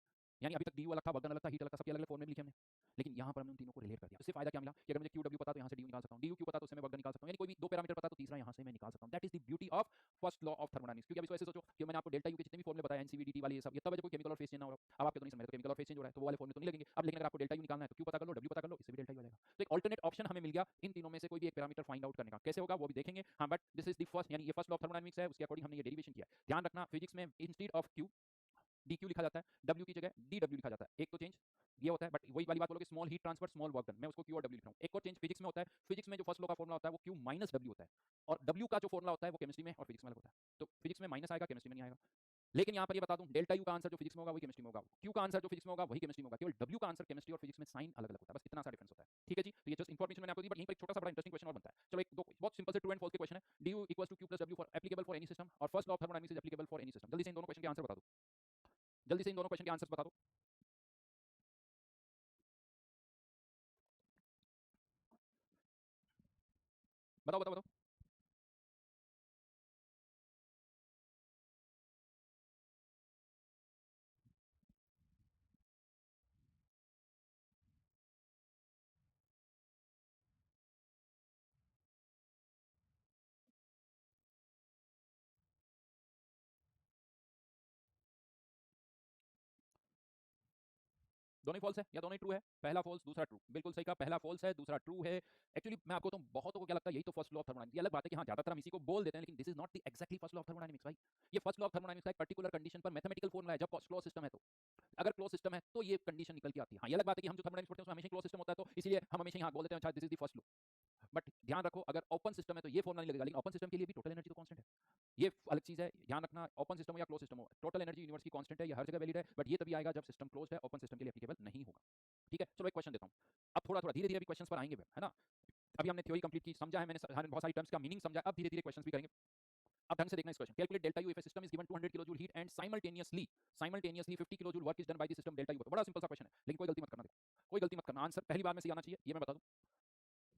यानी अभी तक डी अलग था, वर्क अलग था, हीट अलग था, सबके अलग अलग फॉर्मूले लिखे हमने, लेकिन यहाँ पर हमने उन तीनों को रिलेट कर दिया। उससे फायदा क्या मिला कि अगर मुझे क्यू डब्ल्यू पता तो यहाँ से डी निकाल सकता हूँ, डी क्यू पता तो उससे मैं वर्क निकाल सकता हूँ, यानी कोई भी 2 पैरामीटर पता तो तीसरा यहाँ से मैं निकाल सकता हूँ। That is the beauty of first law of thermodynamics. क्योंकि अब इसको ऐसे सोचो कि मैंने आपको डेल्टा यू के जितने भी फॉर्मूले बताए, एनसीवी डीटी वाले, ये सब, ये तब है जब कोई केमिकल और फेस चेंज ना हो रहा। अब आपके तो नहीं समझ रहे, केमिकल और फेस चेंज हो रहा है तो वो वाले फॉर्मूले तो नहीं लगेंगे अब। लेकिन अगर आपको डेल्टा यू निकालना है तो क्यू पता कर लो, डब्ल्यू पता कर लो, इससे भी डेल्टा यू आ जाएगा। तो एक अल्टरनेट ऑप्शन हमें मिल गया इन तीनों में से कोई भी एक पैरामीटर फाइंड आउट करने का। कैसे होगा वो भी देखेंगे। हाँ but this is the first, यानी ये फर्स्ट लॉ ऑफ थर्मोडायनामिक्स है, उसके अकॉर्डिंग हमने ये डेरिवेशन किया। ध्यान रखना फिजिक्स में instead of Q D Q लिखा जाता है, डब्ल्यू की जगह डी डब्ल्यू लिखा जाता है, एक तो चेंज ये होता है, बट वही वाली बात बोलोगे small heat transfer small work done, मैं उसको क्यू और डब्ल्यू लिख रहा हूँ। एक और चेंज फिजिक्स में होता है, फिजिक्स में जो फर्स्ट लॉ का फॉर्मुला होता है वो क्यू माइनस डब्ल्यू होता है, और डब्ल्यू का जो फॉर्मुला होता है वो केमिस्ट्री में और फिजिक्स में अलग होता है, तो फिजिक्स में माइनस आएगा, केमिस्ट्री में नहीं आएगा। लेकिन यहाँ पर ये बता दूं, डेल्टा यू का आंसर जो फिजिक्स में होगा वही केमिस्ट्री में होगा, क्यू का आंसर जो फिजिक्स में होगा वही केमिस्ट्री में होगा, केवल डब्ल्यू का आंसर केमिस्ट्री और फिजिक्स में साइन अलग अलग होता है, बस इतना सा डिफरेंस होता है। ठीक है जी, तो ये जस्ट इन्फॉर्मेशन मैंने आपको दी, बट यहीं पर एक छोटा सा बड़ा इंटरेस्टिंग क्वेश्चन और बनता है। चलो एक दो बहुत सिंपल से ट्रू एंड फॉल्स के क्वेश्चन है। D U equals to Q plus W for applicable for any system, और first law of thermodynamics is applicable for any system. जल्दी से इन दोनों क्वेश्चन के आंसर बता दो, जल्दी से इन दोनों क्वेश्चन के आंसर बता दो, बताओ बताओ बताओ। दोनों ही फॉल्स है या दोनों ही ट्रू है? पहला फॉल्स दूसरा ट्रू, बिल्कुल सही कहा, पहला फॉल्स है दूसरा ट्रू है। एक्चुअली मैं आपको तो बहुतों को क्या लगता है यही तो फर्स्ट लॉ ऑफ थर्मोडायनामिक्स, ये अलग बात है कि हाँ ज्यादातर हम इसी को बोल देते हैं, लेकिन this is not the exactly first law of thermodynamics भाई। ये फर्स्ट लॉ ऑफ थर्मोडायनामिक्स का एक पर्टिकुलर कंडीशन पर मैथमेटिकल फॉर्मूला है, जब क्लोज सिस्टम है तो, अगर क्लोज सिस्टम है तो ये कंडीशन निकल के आती है। हाँ ये अलग बात है कि हम जो थर्मोडायनामिक्स पढ़ते हैं उसमें हमेशा क्लोज सिस्टम होता है, तो इसलिए हम हमेशा यहाँ बोल देते हैं अच्छा this is the first law. But ध्यान रखो अगर ओपन सिस्टम है तो ये फॉर्मूला नहीं लगेगा, लेकिन ओपन सिस्टम के लिए भी टोटल एनर्जी तो कांस्टेंट है, ये अलग चीज है, ध्यान रखना। ओपन सिस्टम हो या क्लोज सिस्टम हो, टोटल एनर्जी यूनिवर्स की कांस्टेंट है, ये हर जगह वैलिड है, बट ये तभी आएगा जब सिस्टम क्लोज्ड है, ओपन सिस्टम के लिए एप्लीकेबल नहीं होगा। ठीक है, चलो एक क्वेश्चन देता हूँ, अब थोड़ा थोड़ा धीरे धीरे अभी क्वेश्चन पर आएंगे है ना। अभी हमने थ्योरी कंप्लीट की, समझा है मैंने बहुत सारी टर्म्स का मीनिंग समझा, अब धीरे धीरे क्वेश्चन भी करेंगे। अब ढंग से देखना इस question, calculate delta U if A system is given 200 kilo joule heat and simultaneously 50 kilo joule work is done by the system delta U. बड़ा सिंपल सा क्वेश्चन है, लेकिन कोई गलती मत करना, देखो कोई गलती मत करना, आंसर पहली बार में से आना चाहिए ये मैं बता दूं,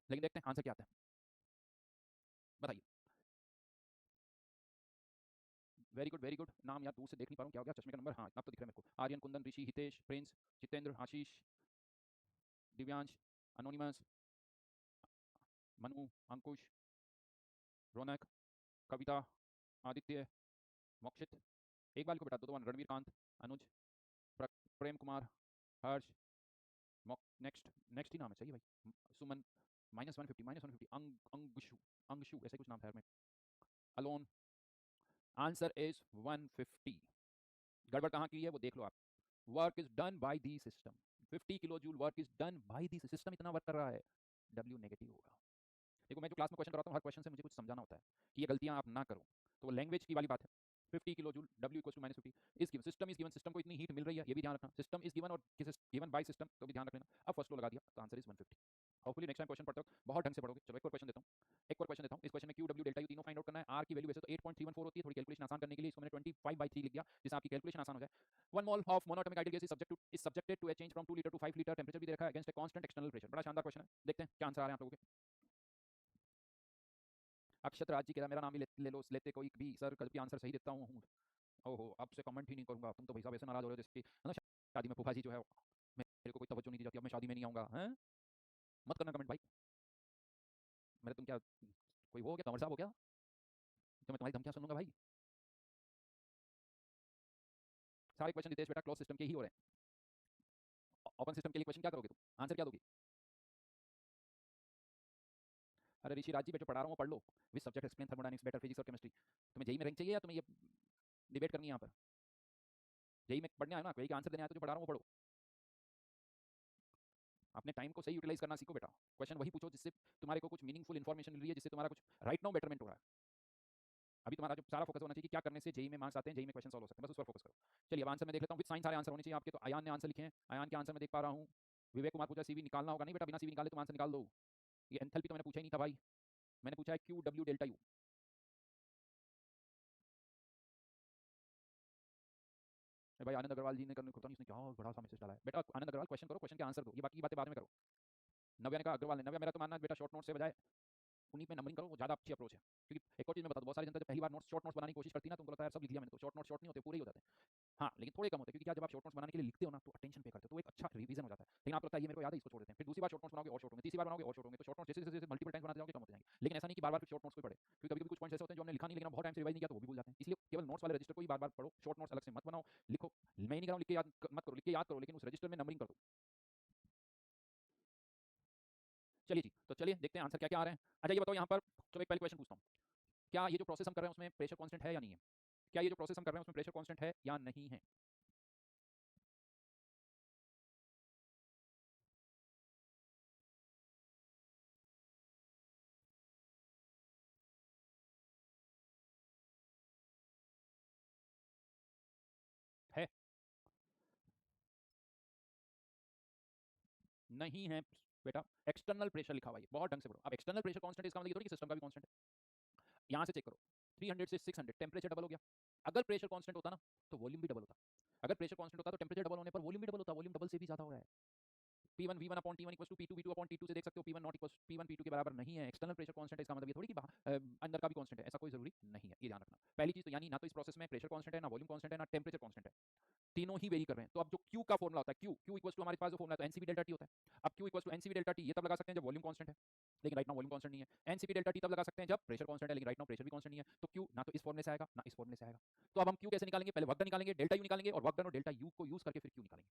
लेकिन देखते हैं आंसर क्या आता है, बताइए। वेरी गुड वेरी गुड, नाम यार दूर से देख नहीं पा रहा हूँ, क्या हो गया, चश्मे का नंबर, हाँ इतना तो दिख रहा है मेरे को। आर्यन, कुंदन, ऋषि, हितेश, प्रिंस, जितेंद्र, आशीष, दिव्यांश, अनोनिमस, मनु, अंकुश, रौनक, कविता, आदित्य, मोक्षित, एक बार को बेटा, दो रणवीर कांत, अनुज, प्रेम कुमार, हर्ष, नेक्स्ट नेक्स्ट ही नाम है सही है भाई, सुमन, -150 अंगशु, अंगशु ऐसे कुछ नाम था यार मैं, अलोन, आंसर इज 150। गड़बड़ कहाँ की है वो देख लो आप, work is done by the system, 50 kilo joule work is done by the system, इतना वर्क कर रहा है, डब्ल्यू नेगेटिव होगा। देखो मैं जो क्लास में क्वेश्चन कराता हूँ हर क्वेश्चन से मुझे कुछ समझाना होता है कि ये गलतियां आप ना करो, तो वो लैंग्वेज की वाली बात है। 50 kilo joule W equal to -50 is given, system is given, system को इतनी हीट मिल रही है ये भी ध्यान रखना, सिस्टम इज गिवन और गिवन बाय सिस्टम तो भी ध्यान रख लेना। अब फर्स्ट लो लगा दिया तो answer is 150। Hopefully next time question पढ़ते हो बहुत ढंग से पढ़ोगे। चलो एक और क्वेश्चन देता हूँ, एक और क्वेश्चन देता हूँ, इस क्वेश्चन में क्यू डब्ल्यू डेल्टा यू तीनों फाइंड आउट करना है। आर की वैल्यू वैसे तो 8.314 होती है, थोड़ी कैलकुलेशन आसान करने के लिए इसको मैंने 25/3 लिख दिया जिससे आपकी कैलकुलेशन आसान हो जाए। 1 mole of monoatomic ideal gas is subjected to a change from 2 litre to 5 litre, temperature भी दे रखा है against a constant external pressure. बड़ा शानदार क्वेश्चन है, देखते हैं क्या आंसर आ रहे हैं आप लोगों के। अक्षत राज जी कह रहा मेरा नाम ही ले लो, लेते कोई भी सर, कल भी आंसर सही देता हूँ। ओहो आपसे कमेंट ही नहीं करूंगा, तुम तो भाई साहब ऐसे नाराज हो रहे हो जैसे कि है ना शादी में फूफा जी जो है मेरे को कोई तवज्जो नहीं दी जाती, अब मैं शादी में नहीं आऊंगा हैं। मत करना कमेंट भाई, मेरे तुम क्या कोई वो हो क्या, कंवर साहब हो क्या, तो मैं तुम्हारी धमकियां सुनूंगा भाई। सारे क्वेश्चन रितेश बेटा क्लोज सिस्टम के ही हो रहे हैं, ओपन सिस्टम के लिए क्वेश्चन क्या करोगे तुम, आंसर क्या दोगे। अरे ऋषि राज जी मैं जो पढ़ा रहा हूँ वो पढ़ लो, which subject explain thermodynamics better, physics और केमिस्ट्री। तुम्हें जेई में रैंक चाहिए या तुम्हें ये डिबेट करनी है यहाँ पर, जेई में पढ़ने आए ना, जेई का आंसर देने आए तो जो पढ़ा रहा हूँ वो पढ़ो, अपने टाइम को सही यूटिलाइज करना सीखो बेटा, क्वेश्चन वही पूछो जिससे तुम्हारे को कुछ मीनिंगफुल इन्फॉर्मेशन मिल रही है, जिससे तुम्हारा कुछ राइट नाउ बेटरमेंट हो रहा है। अभी तुम्हारा जो सारा फोकस होना चाहिए कि क्या करने से जेई में मार्क्स आते हैं, जेई में क्वेश्चन सॉल्व हो सकते हैं, बस उस पर फोकस करो। चलिए अब आंसर मैं देख लेता हूँ, विद साइन सारे आंसर होने चाहिए आपके, तो अयान ने आंसर लिखे हैं, अयान के आंसर मैं देख पा रहा हूँ। विवेक कुमार पूछा सीवी निकालना होगा, नहीं बेटा बिना सीवी निकाले तुम आंसर निकाल दो, ये एंथैल्पी तो मैंने पूछा ही नहीं था भाई, मैंने पूछा है क्यू डब्ल्यू डेल्टा यू। भाई आनंद अग्रवाल जी ने करने को, इसने क्या बड़ा सा मैसेज डाला है बेटा, आनंद अग्रवाल क्वेश्चन करो, क्वेश्चन के आंसर दो, ये बाकी बातें बाद में करो। नव्या ने कहा अग्रवाल ने, नव्या मेरा तो मानना है बेटा शॉर्ट नोट से बजाय उन्हीं पे नंबरिंग करो, वो ज़्यादा अच्छी अप्रोच है, क्योंकि एक और चीज़ मैं बता दूं, बहुत सारी जनता जब पहली बार नोट्स शॉर्ट नोट्स बनाने की कोशिश करती है ना, तुमको लगता है यार सब लिख लिया मैंने, तो शॉर्ट नहीं होते, पूरे ही हो जाते हैं। हाँ लेकिन थोड़े कम होते हैं, क्योंकि क्या जब आप शॉर्ट नोट्स बनाने के लिए लिखते हो ना तो अटेंशन पे करते हो, तो एक अच्छा रिवीजन हो जाता है, लेकिन आपको लगता है ये मेरे को याद है इसको छोड़ देते हैं, फिर दूसरी बार शॉर्ट नोट्स बनाओगे और शॉर्ट होंगे, तीसरी बार बनाओगे और शॉर्ट होंगे, तो शॉर्ट नोट्स जैसे जैसे मल्टीपल टाइम्स बनाते जाओगे कम होते जाएंगे, लेकिन ऐसा नहीं कि बार बार शॉर्ट नोट्स को पढ़े, क्योंकि कभी कभी कुछ पॉइंट्स ऐसे होते हैं जो हमने लिखा नहीं, लेकिन बहुत टाइम से रिवाइज नहीं किया तो वो भी भूल जाते हैं, इसलिए केवल नोट्स वाले रजिस्टर को ही बार बार पढ़ो, शॉर्ट नोट्स अलग से मत बनाओ, लिखो। मैं नहीं कह रहा हूँ लिख के याद मत करो, लिख के याद करो, लेकिन उस रजिस्टर में नंबरिंग कर दो। चलिए जी, तो चलिए देखते हैं आंसर क्या क्या आ रहे हैं। अच्छा ये बताओ यहाँ पर, चलो एक पहले क्वेश्चन पूछता हूँ, क्या ये जो प्रोसेस हम कर रहे हैं उसमें प्रेशर कांस्टेंट है या नहीं है, क्या ये जो प्रोसेस हम कर रहे हैं उसमें प्रेशर कांस्टेंट है या नहीं है। नहीं है बेटा, एक्सटर्नल प्रेशर लिखा हुआ है, बहुत ढंग से पढ़ो। अब एक्सटर्नल प्रेशर कांस्टेंट इसका मतलब ये थोड़ी कि सिस्टम का भी कांस्टेंट है। यहाँ से चेक करो, 300 से 600 टेम्परेचर डबल हो गया। अगर प्रेशर कांस्टेंट होता ना तो वॉल्यूम भी डबल होता। अगर प्रेशर कांस्टेंट होता तो टेम्परेचर डबल होने पर वॉल्यूम भी डबल होता। वॉल्यूम डबल से भी ज्यादा हो रहा है। P1 V1 upon T1 equals to P2 V2 upon T2 से देख सकते हो P1 not equals P1 P2 के बराबर नहीं है। एक्सटर्नल प्रेशर कांस्टेंट है इसका मतलब ये थोड़ी कि अंदर का भी कांस्टेंट है, ऐसा कोई जरूरी नहीं है, ये ध्यान रखना। पहली चीज तो यानी ना तो इस प्रोसेस में प्रेशर कांस्टेंट है, ना वॉल्यूम कांस्टेंट है, ना टेम्परेचर कांस्टेंट है, तीनों ही वेरी कर रहे हैं। तो अब जो Q का फॉर्मूला होता है, Q इक्वल्स टू हमारे पास जो फॉर्मूला है तो NCV डेल्टा T होता है। अब Q equals to NCV delta T ये तब लगा सकते हैं जब वॉल्यूम कांस्टेंट है, लेकिन राइट नाउ वॉल्यूम कांस्टेंट नहीं है। NCV डेल्टा T तब लगा सकते हैं जब प्रेशर कांस्टेंट है, लेकिन राइट नाउ प्रेशर भी कांस्टेंट नहीं है। तो Q ना तो इस फॉर्मूले से आएगा ना इस फॉर्मूले से आएगा। तो अब हम Q कैसे निकालेंगे? पहले वर्क डन निकालेंगे, डेल्टा U निकालेंगे, और वर्क डन और डेल्टा U को यूज करके फिर Q निकालेंगे।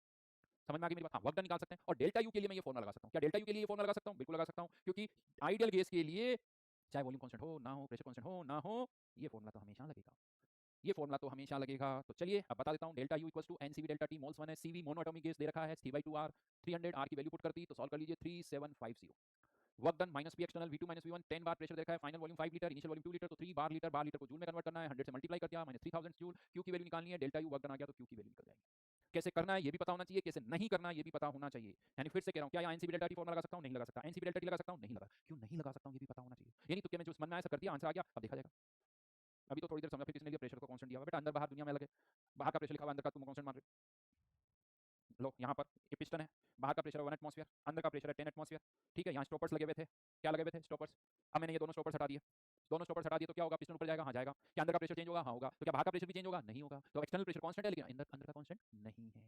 समझ में आ गई मेरी बात? हाँ, वर्क डन निकाल सकते हैं, और डेल्टा U के लिए मैं ये फॉर्मूला लगा सकता हूँ। क्या डेल्टा U के लिए ये फॉर्मूला लगा सकता हूँ? बिल्कुल लगा सकता हूँ, क्योंकि आइडियल गैस के लिए चाहे वॉल्यूम कांस्टेंट हो ना हो, प्रेशर कांस्टेंट हो ना हो, ये फॉर्मूला तो हमेशा लगेगा। ये फॉर्मूला तो हमेशा लगेगा। तो चलिए अब बता देता हूँ, delta U equals to NCV delta T moles 1 है, CV मोनो एटॉमिक गैस दे रखा है 3/2 R, 300 R की वैल्यू पुट करती तो सॉल्व कर लीजिए 3750। Work done minus P external V2 minus V1, 10 bar pressure दे रखा है, final volume 5 litre, initial volume 2 litre, तो 3 बार लीटर, बार लीटर को जूल में कन्वर्ट करना है, 100 से मल्टीप्लाई कर दिया, मैंने 3000 जूल। Q की वैल्यू निकालनी है, डेल्टा U वर्क डन आ गया तो Q की वैल्यू निकल जाएगी। कैसे करना है ये भी पता होना चाहिए, कैसे नहीं करना है ये भी पता होना चाहिए। यानी फिर से कह रहा हूँ, क्या यहाँ NCV डेल्टा T फॉर्मूला लगा सकता हूँ? नहीं लगा सकता। NCV डेल्टा T लगा सकता हूँ? नहीं लगा। क्यों नहीं लगा सकता हूँ ये भी पता होना चाहिए। यानी तो क्या मैं जो मन में आया ऐसा कर दिया, आंसर आ गया, अब देखा जाएगा। अभी तो थोड़ी देर समझा, फिर किसने लिया प्रेशर को कांस्टेंट दिया हुआ। बेटा अंदर बाहर दुनिया में अलग है, बाहर का प्रेशर लिखा हुआ, अंदर का तुम कांस्टेंट मान रहे हो। लो यहाँ पर ये पिस्टन है, बाहर का प्रेशर है 1 एटमॉस्फेयर, अंदर का प्रेशर है 10 एटमॉस्फेयर। ठीक है, यहाँ स्टॉपर्स लगे हुए थे। क्या लगे हुए थे? स्टॉपर्स। अब मैंने ये दोनों स्टॉपर्स हटा दिए, दोनों स्टॉपर्स हटा दिए तो क्या होगा? पिस्टन ऊपर जाएगा? हाँ जाएगा। क्या अंदर का प्रेशर चेंज होगा? हाँ होगा। तो क्या बाहर का प्रेशर भी चेंज होगा? नहीं होगा। तो एक्सटर्नल प्रेशर कांस्टेंट है, लेकिन अंदर अंदर का कांस्टेंट नहीं है।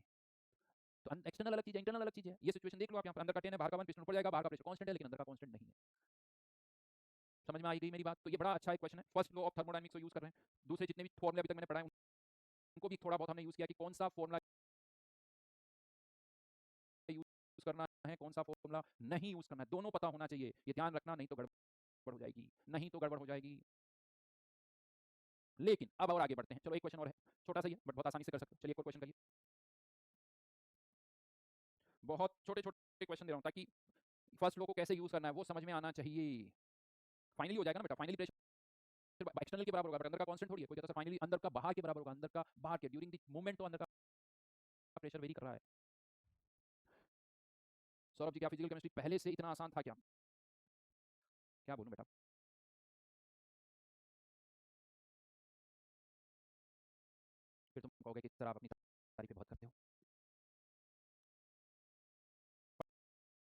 तो एक्सटर्नल अलग चीज है, इंटरनल अलग चीज है। ये सिचुएशन देख लो आप, यहाँ पर अंदर का 10 है, बाहर का 1, पिस्टन ऊपर जाएगा, बाहर का प्रेशर कांस्टेंट है लेकिन अंदर का कांस्टेंट नहीं है। समझ में आई गई मेरी बात? तो ये बड़ा अच्छा एक क्वेश्चन है, फर्स्ट लॉ ऑफ थर्मोडायनामिक्स को यूज कर रहे हैं। दूसरे जितने भी फॉर्मूले अभी तक मैंने पढ़ाए उनको भी थोड़ा बहुत हमने यूज किया कि कौन सा फॉर्मूला यूज करना है, कौन सा फॉर्मूला नहीं यूज करना है, दोनों पता होना चाहिए। ये ध्यान रखना, नहीं तो गड़बड़ हो जाएगी, नहीं तो गड़बड़ हो जाएगी। लेकिन अब और आगे बढ़ते हैं। चलो एक क्वेश्चन और है, छोटा सा ही है बट बहुत आसानी से कर सकते हो। चलिए एक और क्वेश्चन करिए। बहुत छोटे छोटे क्वेश्चन दे रहा हूँ ताकि फर्स्ट लॉ को कैसे यूज करना है वो समझ में आना चाहिए। फाइनली हो जाएगा ना बेटा, फाइनली प्रेशर एक्सटर्नल के बराबर होगा, अंदर का कांस्टेंट थोड़ी है। कोई कहता है फाइनली अंदर का बाहर के बराबर होगा, अंदर का बाहर के, ड्यूरिंग द मूवमेंट तो अंदर का प्रेशर वेरी कर रहा है। सौरभ जी, क्या फिजिकल केमिस्ट्री पहले से इतना आसान था क्या? क्या बोलूं बेटा? फिर तुम कहोगे कि सर आप अपनी तारीफें बहुत करते हो।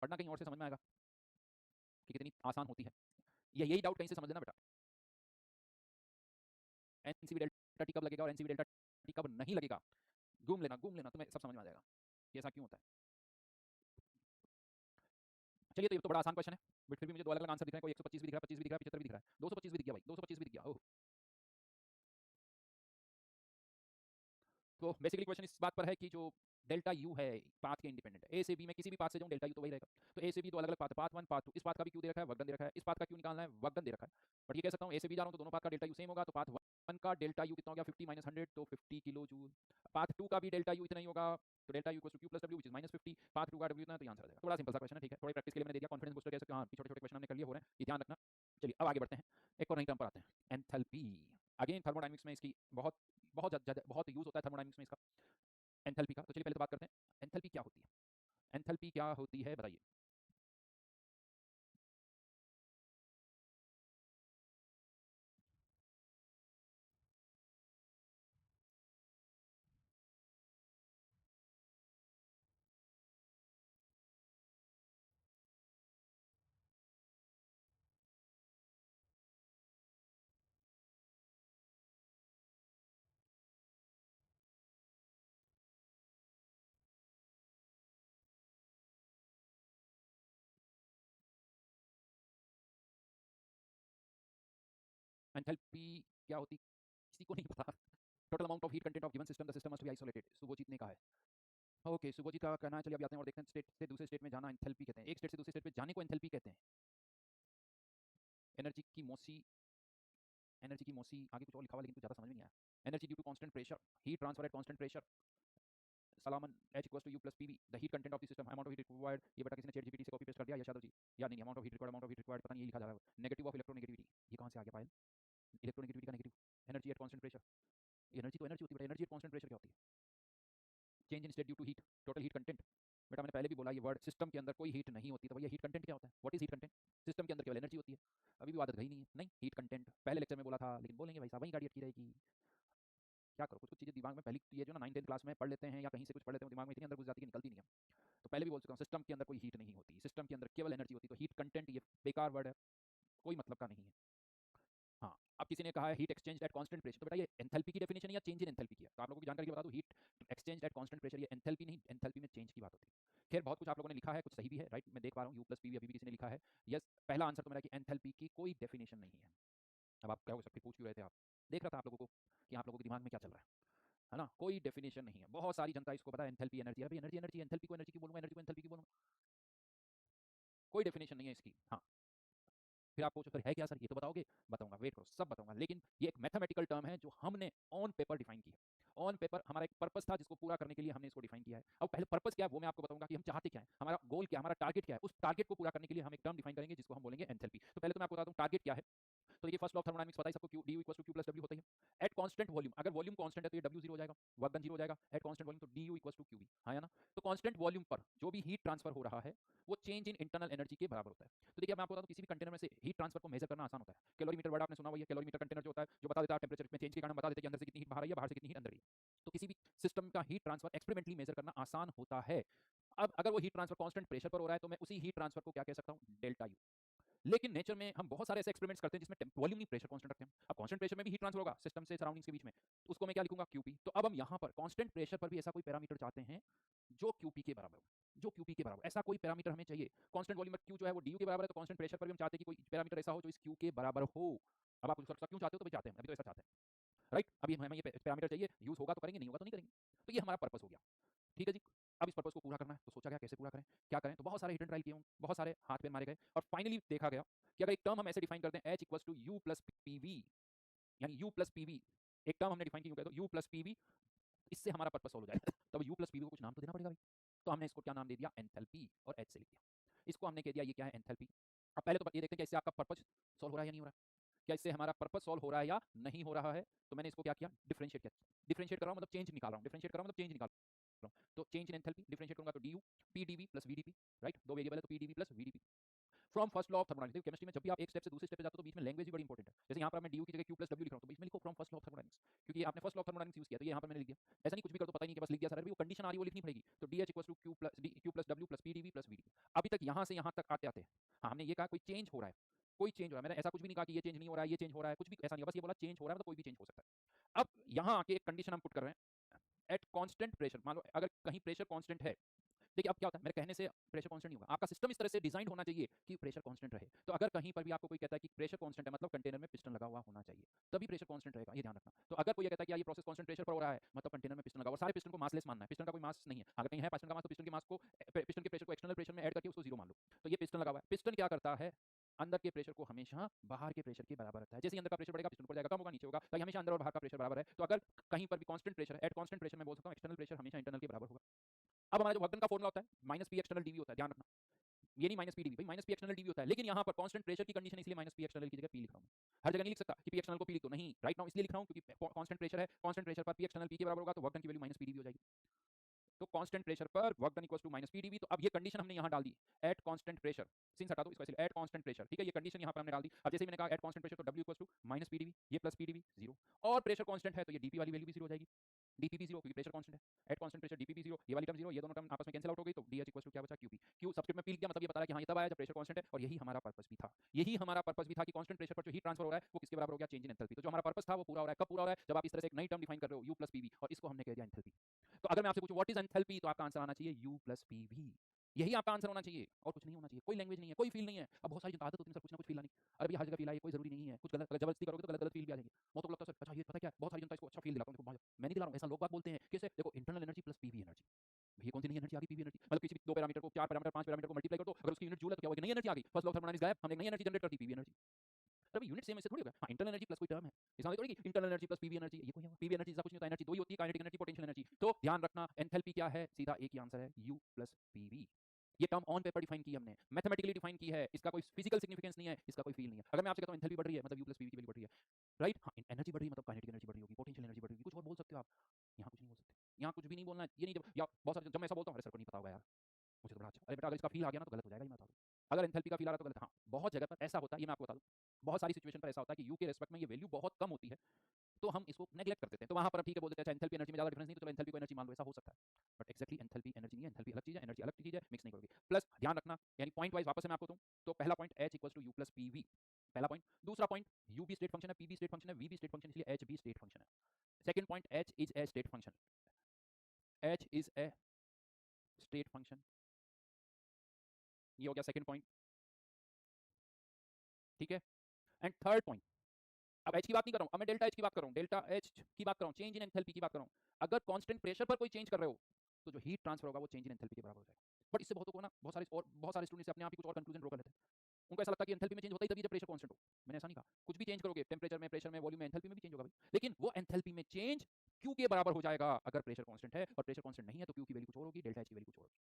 पढ़ना कहीं और से समझ में आएगा कि कितनी आसान होती है। यही डाउट कहीं से समझ लेना बेटा। एनसीवी डेल्टा टी कब लगेगा और एनसीवी डेल्टा टी कब नहीं लगेगा, घूम लेना तुम्हें सब समझ में आ जाएगा कि ऐसा क्यों होता है। चलिए, तो ये तो बड़ा आसान क्वेश्चन है, बट फिर भी मुझे दो अलग अलग आंसर दिख रहे हैं। कोई 125 भी दिख रहा है, 25 भी दिख रहा है, 75 भी दिख रहा है, 225 भी दिख गया भाई, 225 भी दिख गया। ओह, तो बेसिकली क्वेश्चन इस बात पर है कि जो डेल्टा यू है पाथ के इंडिपेंडेंट है। ए से बी में किसी भी पाथ से जाऊं डेल्टा यू तो वही रहेगा। तो ए से बी दो अलग अलग पाथ है, पाथ 1 पाथ 2। इस पाथ का भी क्यू दे रखा है, वर्क डन दे रखा है। इस पाथ का क्यू निकालना है, वर्क डन दे रखा है। बट ये कह सकता हूं ए से बी जा रहा हूं तो दोनों पाथ का डेल्टा यू सेम होगा। तो पाथ 1 का डेल्टा यू कितना हो गया? 50 माइनस 100 तो 50 किलो जूल। पाथ 2 का भी डेल्टा यू इतना ही होगा, तो delta U Q plus W which is minus 50। Path 2 का डब्ल्यू इतना है, तो आंसर आ जाएगा। थोड़ा सिंपल सा क्वेश्चन है, ठीक है, थोड़ी प्रैक्टिस के लिए मैंने दे दिया, कॉन्फिडेंस बूस्टर कह सकते हो। हाँ, छोटे छोटे क्वेश्चन हमने कर लिए, हो रहे हैं, ये ध्यान रखना। चलिए अब आगे बढ़ते हैं, एक और नई टर्म पर आते हैं, एंथैल्पी। अगेन थर्मोडायनामिक्स में इसकी बहुत बहुत ज्यादा बहुत यूज होता है थर्मोडायनामिक्स में इसका, एंथैल्पी का। तो चलिए पहले तो बात करते हैं एंथैल्पी क्या होती है। एंथैल्पी क्या होती है बताइए। एंथैल्पी क्या होती, किसी को नहीं पता। Total amount of heat content of given system, the system must be isolated, Subhojit ने कहा है। ओके, सुभोजीत का कहना है। चलिए अब आते हैं और देखते हैं, स्टेट से दूसरे स्टेट में जाना एंथैल्पी कहते हैं। एक स्टेट से दूसरे स्टेट में जाने को एंथैल्पी कहते हैं। एनर्जी की मौसी, एनर्जी की मौसी आगे कुछ और लिखा हुआ लेकिन कुछ ज़्यादा समझ में नहीं आया। Energy due to constant pressure, heat transfer at constant pressure, सलामन H equals to U plus PV, the heat content of the system, amount of heat required. ये बेटा किसी ने चैट जीपीटी से कॉपी पेस्ट कर दिया, यश यादव जी, याद नहीं। Amount of heat required, amount of heat required, पता नहीं ये लिखा जा रहा है। नेगेटिव ऑफ इलेक्ट्रोनेगेटिविटी, ये कहाँ से आ गया पायल? इलेक्ट्रोनेगेटिविटी का negative, energy at constant pressure. Energy तो एनर्जी होती है बेटा, एनर्जी एट कांस्टेंट प्रेशर क्या होती है? Change in state due to heat, total heat content. बेटा मैंने पहले भी बोला ये वर्ड सिस्टम के अंदर कोई हीट नहीं होती, तो भैया हीट कंटेंट क्या होता है? What is heat content? System के अंदर केवल एनर्जी होती है। अभी भी आदत गई नहीं है, नहीं हीट कंटेंट पहले लेक्चर में बोला था, लेकिन बोलेंगे भाई साहब वहीं गाड़ी अटकी रहेगी। क्या करो, कुछ कुछ चीज़ें दिमाग में पहली ये जो ना 9th 10th क्लास में पढ़ लेते हैं या कहीं से कुछ पढ़ लेते हैं, दिमाग में इतनी अंदर घुस जाती है कि निकलती नहीं है। तो पहले भी बोल चुका हूँ, सिस्टम के अंदर कोई हीट नहीं होती, सिस्टम के अंदर केवल एनर्जी होती है। तो हीट कंटेंट ये बेकार वर्ड है, कोई मतलब का नहीं है। हाँ, अब किसी ने कहा है heat exchange eight constant pressure, तो बेटा ये एंथैल्पी की डेफिनेशन है या चेंज इन एंथैल्पी की है? तो आप लोगों की जानकारी के बता दूं, heat exchange eight constant pressure ये एंथैल्पी नहीं, एंथैल्पी में चेंज की बात होती है। खैर बहुत कुछ आप लोगों ने लिखा है, कुछ सही भी है, राइट, मैं देख पा रहा हूँ, यू प्लस पी वी अभी भी किसी ने लिखा है। यस, पहला आंसर तो मेरा कि एंथैल्पी की कोई डेफिनेशन नहीं है। अब आप क्या हो सकते, पूछ क्यों रहे थे आप? देख रहा था आप लोगों को कि आप लोगों के दिमाग में क्या चल रहा है ना? कोई डेफिनेशन नहीं है। बहुत सारी जनता इसको पता है एंथैल्पी एनर्जी, अरे एनर्जी एनर्जी, एंथैल्पी को एनर्जी की बोलूंगा, एनर्जी को एंथैल्पी की बोलूंगा, कोई डेफिनेशन नहीं है इसकी। हाँ, फिर आप पूछो फिर है क्या सर, ये तो बताओगे? बताऊंगा, वेट करो, सब बताऊंगा। लेकिन ये एक मैथमेटिकल टर्म है जो हमने ऑन पेपर डिफाइन की है। ऑन पेपर हमारा एक पर्पस था जिसको पूरा करने के लिए हमने इसको डिफाइन किया है। अब पहले पर्पस क्या है वो मैं आपको बताऊंगा कि हम चाहते क्या है, हमारा गोल क्या है, हमारा टारगेट क्या है। उस टारगेट को पूरा करने के लिए हम एक टर्म डिफाइन करेंगे जिसको हम बोलेंगे एंथैल्पी। तो पहले तो मैं आपको बता दूं टारगेट क्या है। तो ये फर्स्ट लॉ ऑफ थर्मोडायनामिक्स पता है सबको, Q D U equal to Q plus W होता है। एट कांस्टेंट वॉल्यूम, अगर वॉल्यूम कांस्टेंट है तो ये डब्ल्यू जीरो हो जाएगा, वर्क डन जीरो हो जाएगा। एट कांस्टेंट वॉल्यूम तो D U equal to Q V, हाँ या ना? तो कांस्टेंट वॉल्यूम पर जो भी हीट ट्रांसफर हो रहा है वो चेंज इन इंटरनल एनर्जी के बराबर होता है। तो देखिए मैं आपको बता दूं, किसी भी कंटेनर में से हीट ट्रांसफर को मेजर करना आसान होता है। कैलोरीमीटर वर्ड आपने सुना हुआ है, कैलोरीमीटर कंटेनर जो होता है जो बता देता है टेंपरेचर में चेंज के कारण बता देता है कि अंदर से कितनी हीट बाहर आई है, बाहर से कितनी हीट अंदर आई है। तो किसी भी सिस्टम का हीट ट्रांसफर एक्सपेरिमेंटली मेजर करना आसान होता है। अब अगर वो हीट ट्रांसफर कांस्टेंट प्रेशर पर हो रहा है तो मैं उसी हीट ट्रांसफर को क्या कह सकता हूं, डेल्टा यू। लेकिन नेचर में हम बहुत सारे ऐसे एक्सपेरिमेंट्स करते हैं जिसमें वॉल्यूम नहीं प्रेशर कांस्टेंट रखते हैं। अब कांस्टेंट प्रेशर में भी हीट ट्रांसफर होगा सिस्टम से सराउंडिंग्स के बीच में, तो उसको मैं क्या लिखूंगा, क्यूपी। तो अब हम यहां पर कांस्टेंट प्रेशर पर भी ऐसा कोई पैरामीटर चाहते हैं जो क्यूपी के बराबर हो, जो क्यूपी के बराबर, ऐसा कोई पैरामीटर हमें चाहिए। कांस्टेंट वॉल्यूम में क्यू जो है वो डीयू के बराबर है, तो कांस्टेंट प्रेशर पर भी हम चाहते हैं कि कोई पैरामीटर ऐसा हो जो इस क्यू के बराबर हो। अब आप क्यों चाहते हो, तो भाई चाहते हैं, अभी तो ऐसा चाहते हैं, राइट। अभी हमें ये पैरामीटर चाहिए, यूज होगा तो करेंगे, नहीं होगा तो नहीं करेंगे। तो ये हमारा पर्पस हो गया, ठीक है जी। अब इस पर्पस को पूरा करना है तो सोचा गया कैसे पूरा करें, क्या करें, तो बहुत सारे हिट एंड ट्रायल किए होंगे, बहुत सारे हाथ पैर मारे गए, और फाइनली देखा गया कि अगर एक टर्म हम ऐसे डिफाइन करते हैं H equal to U plus PV, यानी यू प्लस पीवी, एक टर्म हमने डिफाइन की, तो यू प्लस पीवी, इससे हमारा पर्पस सॉल्व हो जाएगा। तब यू प्लस पीवी को कुछ नाम तो देना पड़ेगा भाई। तो हमने इसको क्या नाम दे दिया, एंथैल्पी, और एच से लिख दिया। इसको हमने कह दिया ये क्या है, एंथैल्पी। अब पहले तो ये देखते हैं कि इससे आपका पर्पस सॉल्व हो रहा है या नहीं हो रहा है, क्या इससे हमारा पर्पस सॉल्व हो रहा है या नहीं हो रहा है। तो मैंने इसको क्या किया, डिफरेंशिएट किया। डिफरेंशिएट कर रहा हूं मतलब चेंज निकाल रहा हूं, डिफरेंशिएट कर रहा हूं मतलब चेंज निकाल रहा हूं। तो चेंज इन एंथैल्पी डिफरेंशिएट करूंगा तो DU P DV plus VDP, right, दो वेरिएबल है तो P DV plus VDP. From first law of thermodynamics, chemistry में जब भी आप एक स्टेप से दूसरे स्टेप पे जाते हो तो बीच में लैंग्वेज भी बड़ी इंपॉर्टेंट है। जैसे यहाँ पर मैं डीयू की जगह क्यू प्लस डब्ल्यू लिख रहा हूँ, तो बीच में लिखो from first law of thermodynamics, क्योंकि आपने first law of thermodynamics use किया, तो ये यहाँ पर मैंने लिख दिया। ऐसा नहीं कुछ भी कर दो, पता नहीं कि बस लिख दिया सर, अभी वो कंडीशन आ रही है वो लिखनी पड़ेगी। तो D H equal to Q plus W plus P DV plus VDP. अभी तक यहाँ से यहाँ तक आते आते हाँ हमने ये कहा कोई चेंज हो रहा है, कोई चेंज हो रहा है, मैंने ऐसा कुछ भी नहीं कहा कि ये चेंज नहीं हो रहा है, ये चेंज हो रहा है, कुछ भी ऐसा नहीं है, बस ये बोला चेंज हो रहा है, मतलब कोई भी चेंज हो सकता है। अब यहाँ आके एक कंडीशन हम पुट कर रहे हैं, एट कांस्टेंट प्रेशर, मान लो अगर कहीं प्रेशर कांस्टेंट है। देखिए अब क्या होता है, मेरे कहने से प्रेशर कांस्टेंट नहीं होगा, आपका सिस्टम इस तरह से डिजाइन होना चाहिए कि प्रेशर कांस्टेंट रहे। तो अगर कहीं पर भी आपको कोई कहता है कि प्रेशर कांस्टेंट है मतलब कंटेनर में पिस्टन लगा हुआ होना चाहिए, तभी प्रेशर कांस्टेंट रहेगा, ये ध्यान रखना। तो अगर कोई ये कहता है कि यार ये प्रोसेस कांस्टेंट प्रेशर पर हो रहा है मतलब कंटेनर में पिस्टन लगा हुआ, सारे पिस्टन को मासलेस मानना है, पिस्टन का कोई मास नहीं है। अगर कहीं है पिस्टन का मास तो पिस्टन के मास को, पिस्टन के प्रेशर को एक्सटर्नल प्रेशर में ऐड करके उसको जीरो मान लो। तो ये पिस्टन लगा हुआ है, पिस्टन क्या करता है, अंदर के प्रेशर को हमेशा बाहर के प्रेशर के बराबर रखता है। जैसे ही अंदर का प्रेशर बढ़ेगा पिस्टन ऊपर जाएगा, कम होगा नीचे होगा, तो हमेशा अंदर और बाहर का प्रेशर बराबर है। तो अगर कहीं पर भी कांस्टेंट प्रेशर है, एट कांस्टेंट प्रेशर मैं बोल सकता हूं एक्सटर्नल प्रेशर हमेशा इंटरनल के बराबर होगा। अब हमारा जो वर्क डन का फॉर्मूला होता है माइनस पी एक्सटर्नल डीवी होता है, ध्यान रखना, ये नहीं माइनस पी डीवी, भाई माइनस पी एक्सटर्नल डीवी होता है। लेकिन यहाँ पर कांस्टेंट प्रेशर की कंडीशन इसलिए माइनस पी एक्सटर्नल की जगह पी लिख रहा हूँ। हर जगह नहीं लिख सकता कि पी एक्सटर्नल को पी लिख दो, नहीं, राइट नाउ इसलिए लिख रहा हूँ क्योंकि कांस्टेंट प्रेशर है, कांस्टेंट प्रेशर पर पी एक्सटर्नल पी के बराबर होगा, तो वर्क डन की वैल्यू माइनस पी डीवी हो जाएगी। तो कांस्टेंट प्रेशर पर work done equals to minus P DV. तो अब ये कंडीशन हमने यहाँ डाल दी, एट कांस्टेंट प्रेशर, सिंस हटा दो इसको, एट कांस्टेंट प्रेशर, ठीक है, ये कंडीशन यहाँ पर हमने डाल दी। अब जैसे मैंने कहा एट कांस्टेंट प्रेशर तो W equals to minus P DV, ये प्लस पी डीवी जीरो, और प्रेशर कांस्टेंट है तो ये डीपी वाली वैल्यू भी जीरो हो जाएगी, डीपी जीरो क्योंकि प्रेशर कांस्टेंट है। At constant pressure DP zero, ये वाली टर्म जीरो, ये दोनों टर्म आपस में कैंसिल आउट हो गई, तो डीएच इक्वल्स टू क्या बचा, क्यूपी। क्यू सब्सक्रिप्ट में पी लिख दिया, मतलब ये बता रहा है कि हाँ ये तब आया जब प्रेशर कांस्टेंट है, और यही हमारा पर्पस भी था, यही हमारा पर्पस भी था कि कांस्टेंट प्रेशर पर जो हीट ट्रांसफर हो रहा है वो किसके बराबर हो गया, चेंज इन एंथैल्पी। तो जो हमारा पर्पस था वो पूरा हो रहा है, कब पूरा हो रहा है, जब आप इस तरह से एक नई टर्म डिफाइन कर रहे हो यू प्लस पीवी, और इसको हमने कह दिया एंथैल्पी। तो अगर मैं आपसे पूछूं व्हाट इज एंथैल्पी, तो आपका आंसर आना चाहिए यू प्लस पीवी, यही आपका आंसर होना चाहिए, और कुछ नहीं होना चाहिए, कोई लैंग्वेज नहीं है, कोई फील नहीं है। अब बहुत सारी आदत होती है सर कुछ ना कुछ फील आनी, अरे भैया हर जगह फील आए कोई जरूरी नहीं है, कुछ गलत अगर जबरदस्ती करोगे तो गलत गलत फील भी आ जाएगी। वो तो लगता है सर अच्छा ये पता क्या, बहुत सारी जनता इसको अच्छा फील दिलाता हूं, देखो मैं नहीं दिला रहा हूं, ऐसा लोग बात बोलते हैं कैसे, देखो internal energy plus PV energy, ये कौन सी नई एनर्जी आ गई, पीवी एनर्जी, मतलब किसी भी दो पैरामीटर को, चार पैरामीटर, पांच पैरामीटर को मल्टीप्लाई कर दो, अगर उसकी यूनिट जूल है तो क्या होगी, नई एनर्जी आ गई, फर्स्ट लॉ ऑफ थर्मोडायनामिक्स गायब, हमने नई एनर्जी जनरेट कर दी, पीवी एनर्जी। अरे यूनिट सेम ऐसे थोड़ी होगा, हाँ इंटरनल एनर्जी प्लस कोई टर्म है, इसका मतलब थोड़ी कि internal energy plus PV energy, ये कोई है पीवी एनर्जी ऐसा कुछ नहीं होता, एनर्जी दो ही होती है, काइनेटिक एनर्जी, पोटेंशियल एनर्जी। तो ध्यान रखना एंथैल्पी क्या है, सीधा एक ही आंसर है यू प्लस पीवी। ये टर्म ऑन पेपर डिफाइन की हमने, मैथमेटिकली डिफाइन की है, इसका कोई फिजिकल सिग्निफिकेंस नहीं है, इसका कोई फील नहीं है। अगर मैं आपसे कहता हूं एंथैल्पी बढ़ रही है मतलब यू प्लस पीवी की वैल्यू बढ़ रही है, राइट, हाँ एनर्जी बढ़ रही है मतलब काइनेटिक एनर्जी बढ़ रही होगी, पोटेंशियल एनर्जी बढ़ रही होगी, कुछ और बोल सकते हो आप, यहाँ कुछ नहीं बोल सकते, यहाँ कुछ भी नहीं बोलना है, ये नहीं जब या बहुत सारे जब मैं ऐसा बोलता हूँ अरे सर को नहीं पता होगा यार, मुझे तो बड़ा अच्छा, अरे बेटा अगर इसका फील आ गया ना तो गलत हो जाएगा, ये मैं बता दूं। अगर एंथैल्पी का फील आ रहा है तो गलत है। हाँ, बहुत जगह पर ऐसा होता है, ये मैं आपको बता दूं, बहुत सारी सिचुएशन पर ऐसा होता है कि यू के रेस्पेक्ट में ये वैल्यू बहुत कम होती है, तो हम इसको नेग्लेक्ट कर देते हैं। तो वहां पर ठीक है बोल देते हैं अच्छा एंथैल्पी एनर्जी में ज्यादा डिफरेंस नहीं, तो चलो एंथैल्पी को एनर्जी मान लो, ऐसा हो सकता है। बट एक्जैक्टली एंथैल्पी एनर्जी नहीं है, एंथैल्पी अलग चीज है, एनर्जी अलग चीज है, मिक्स नहीं करोगे। प्लस ध्यान रखना, यानी पॉइंट वाइज वापस से मैं आपको दूं, तो पहला point H equals to U plus P V, पहला पॉइंट। दूसरा पॉइंट यू भी स्टेट फंक्शन है, पी भी स्टेट फंक्शन है, वी भी स्टेट फंक्शन, इसलिए एच भी स्टेट फंक्शन है। Second point H is a state function, H is a state function, ये हो गया सेकंड पॉइंट, ठीक है। एंड थर्ड पॉइंट, अब H की बात नहीं कर रहा हूं, अब मैं डेल्टा H की बात कर रहा हूं, डेल्टा H की बात कर रहा हूं, चेंज इन एंथैल्पी की बात कर रहा हूं। अगर कांस्टेंट प्रेशर पर कोई चेंज कर रहे हो तो जो हीट ट्रांसफर होगा वो चेंज इन एंथैल्पी के बराबर हो जाएगा। बट इससे बहुतों को ना, बहुत सारे स्टूडेंट्स अपने आप ही कुछ और कंक्लूजन ड्रॉ कर लेते हैं। उनको ऐसा लगता है कि एंथैल्पी में चेंज होता ही तभी जब प्रेशर कांस्टेंट हो। मैंने ऐसा नहीं कहा, कुछ भी चेंज करोगे टेंपरेचर में, प्रेशर में, वॉल्यूम में, एंथैल्पी में भी चेंज होगा भाई, लेकिन वो एंथैल्पी में चेंज Q के बराबर हो जाएगा अगर प्रेशर कांस्टेंट है, और प्रेशर कांस्टेंट नहीं है तो Q की वैल्यू कुछ और होगी, डेल्टा H की वैल्यू कुछ और होगी।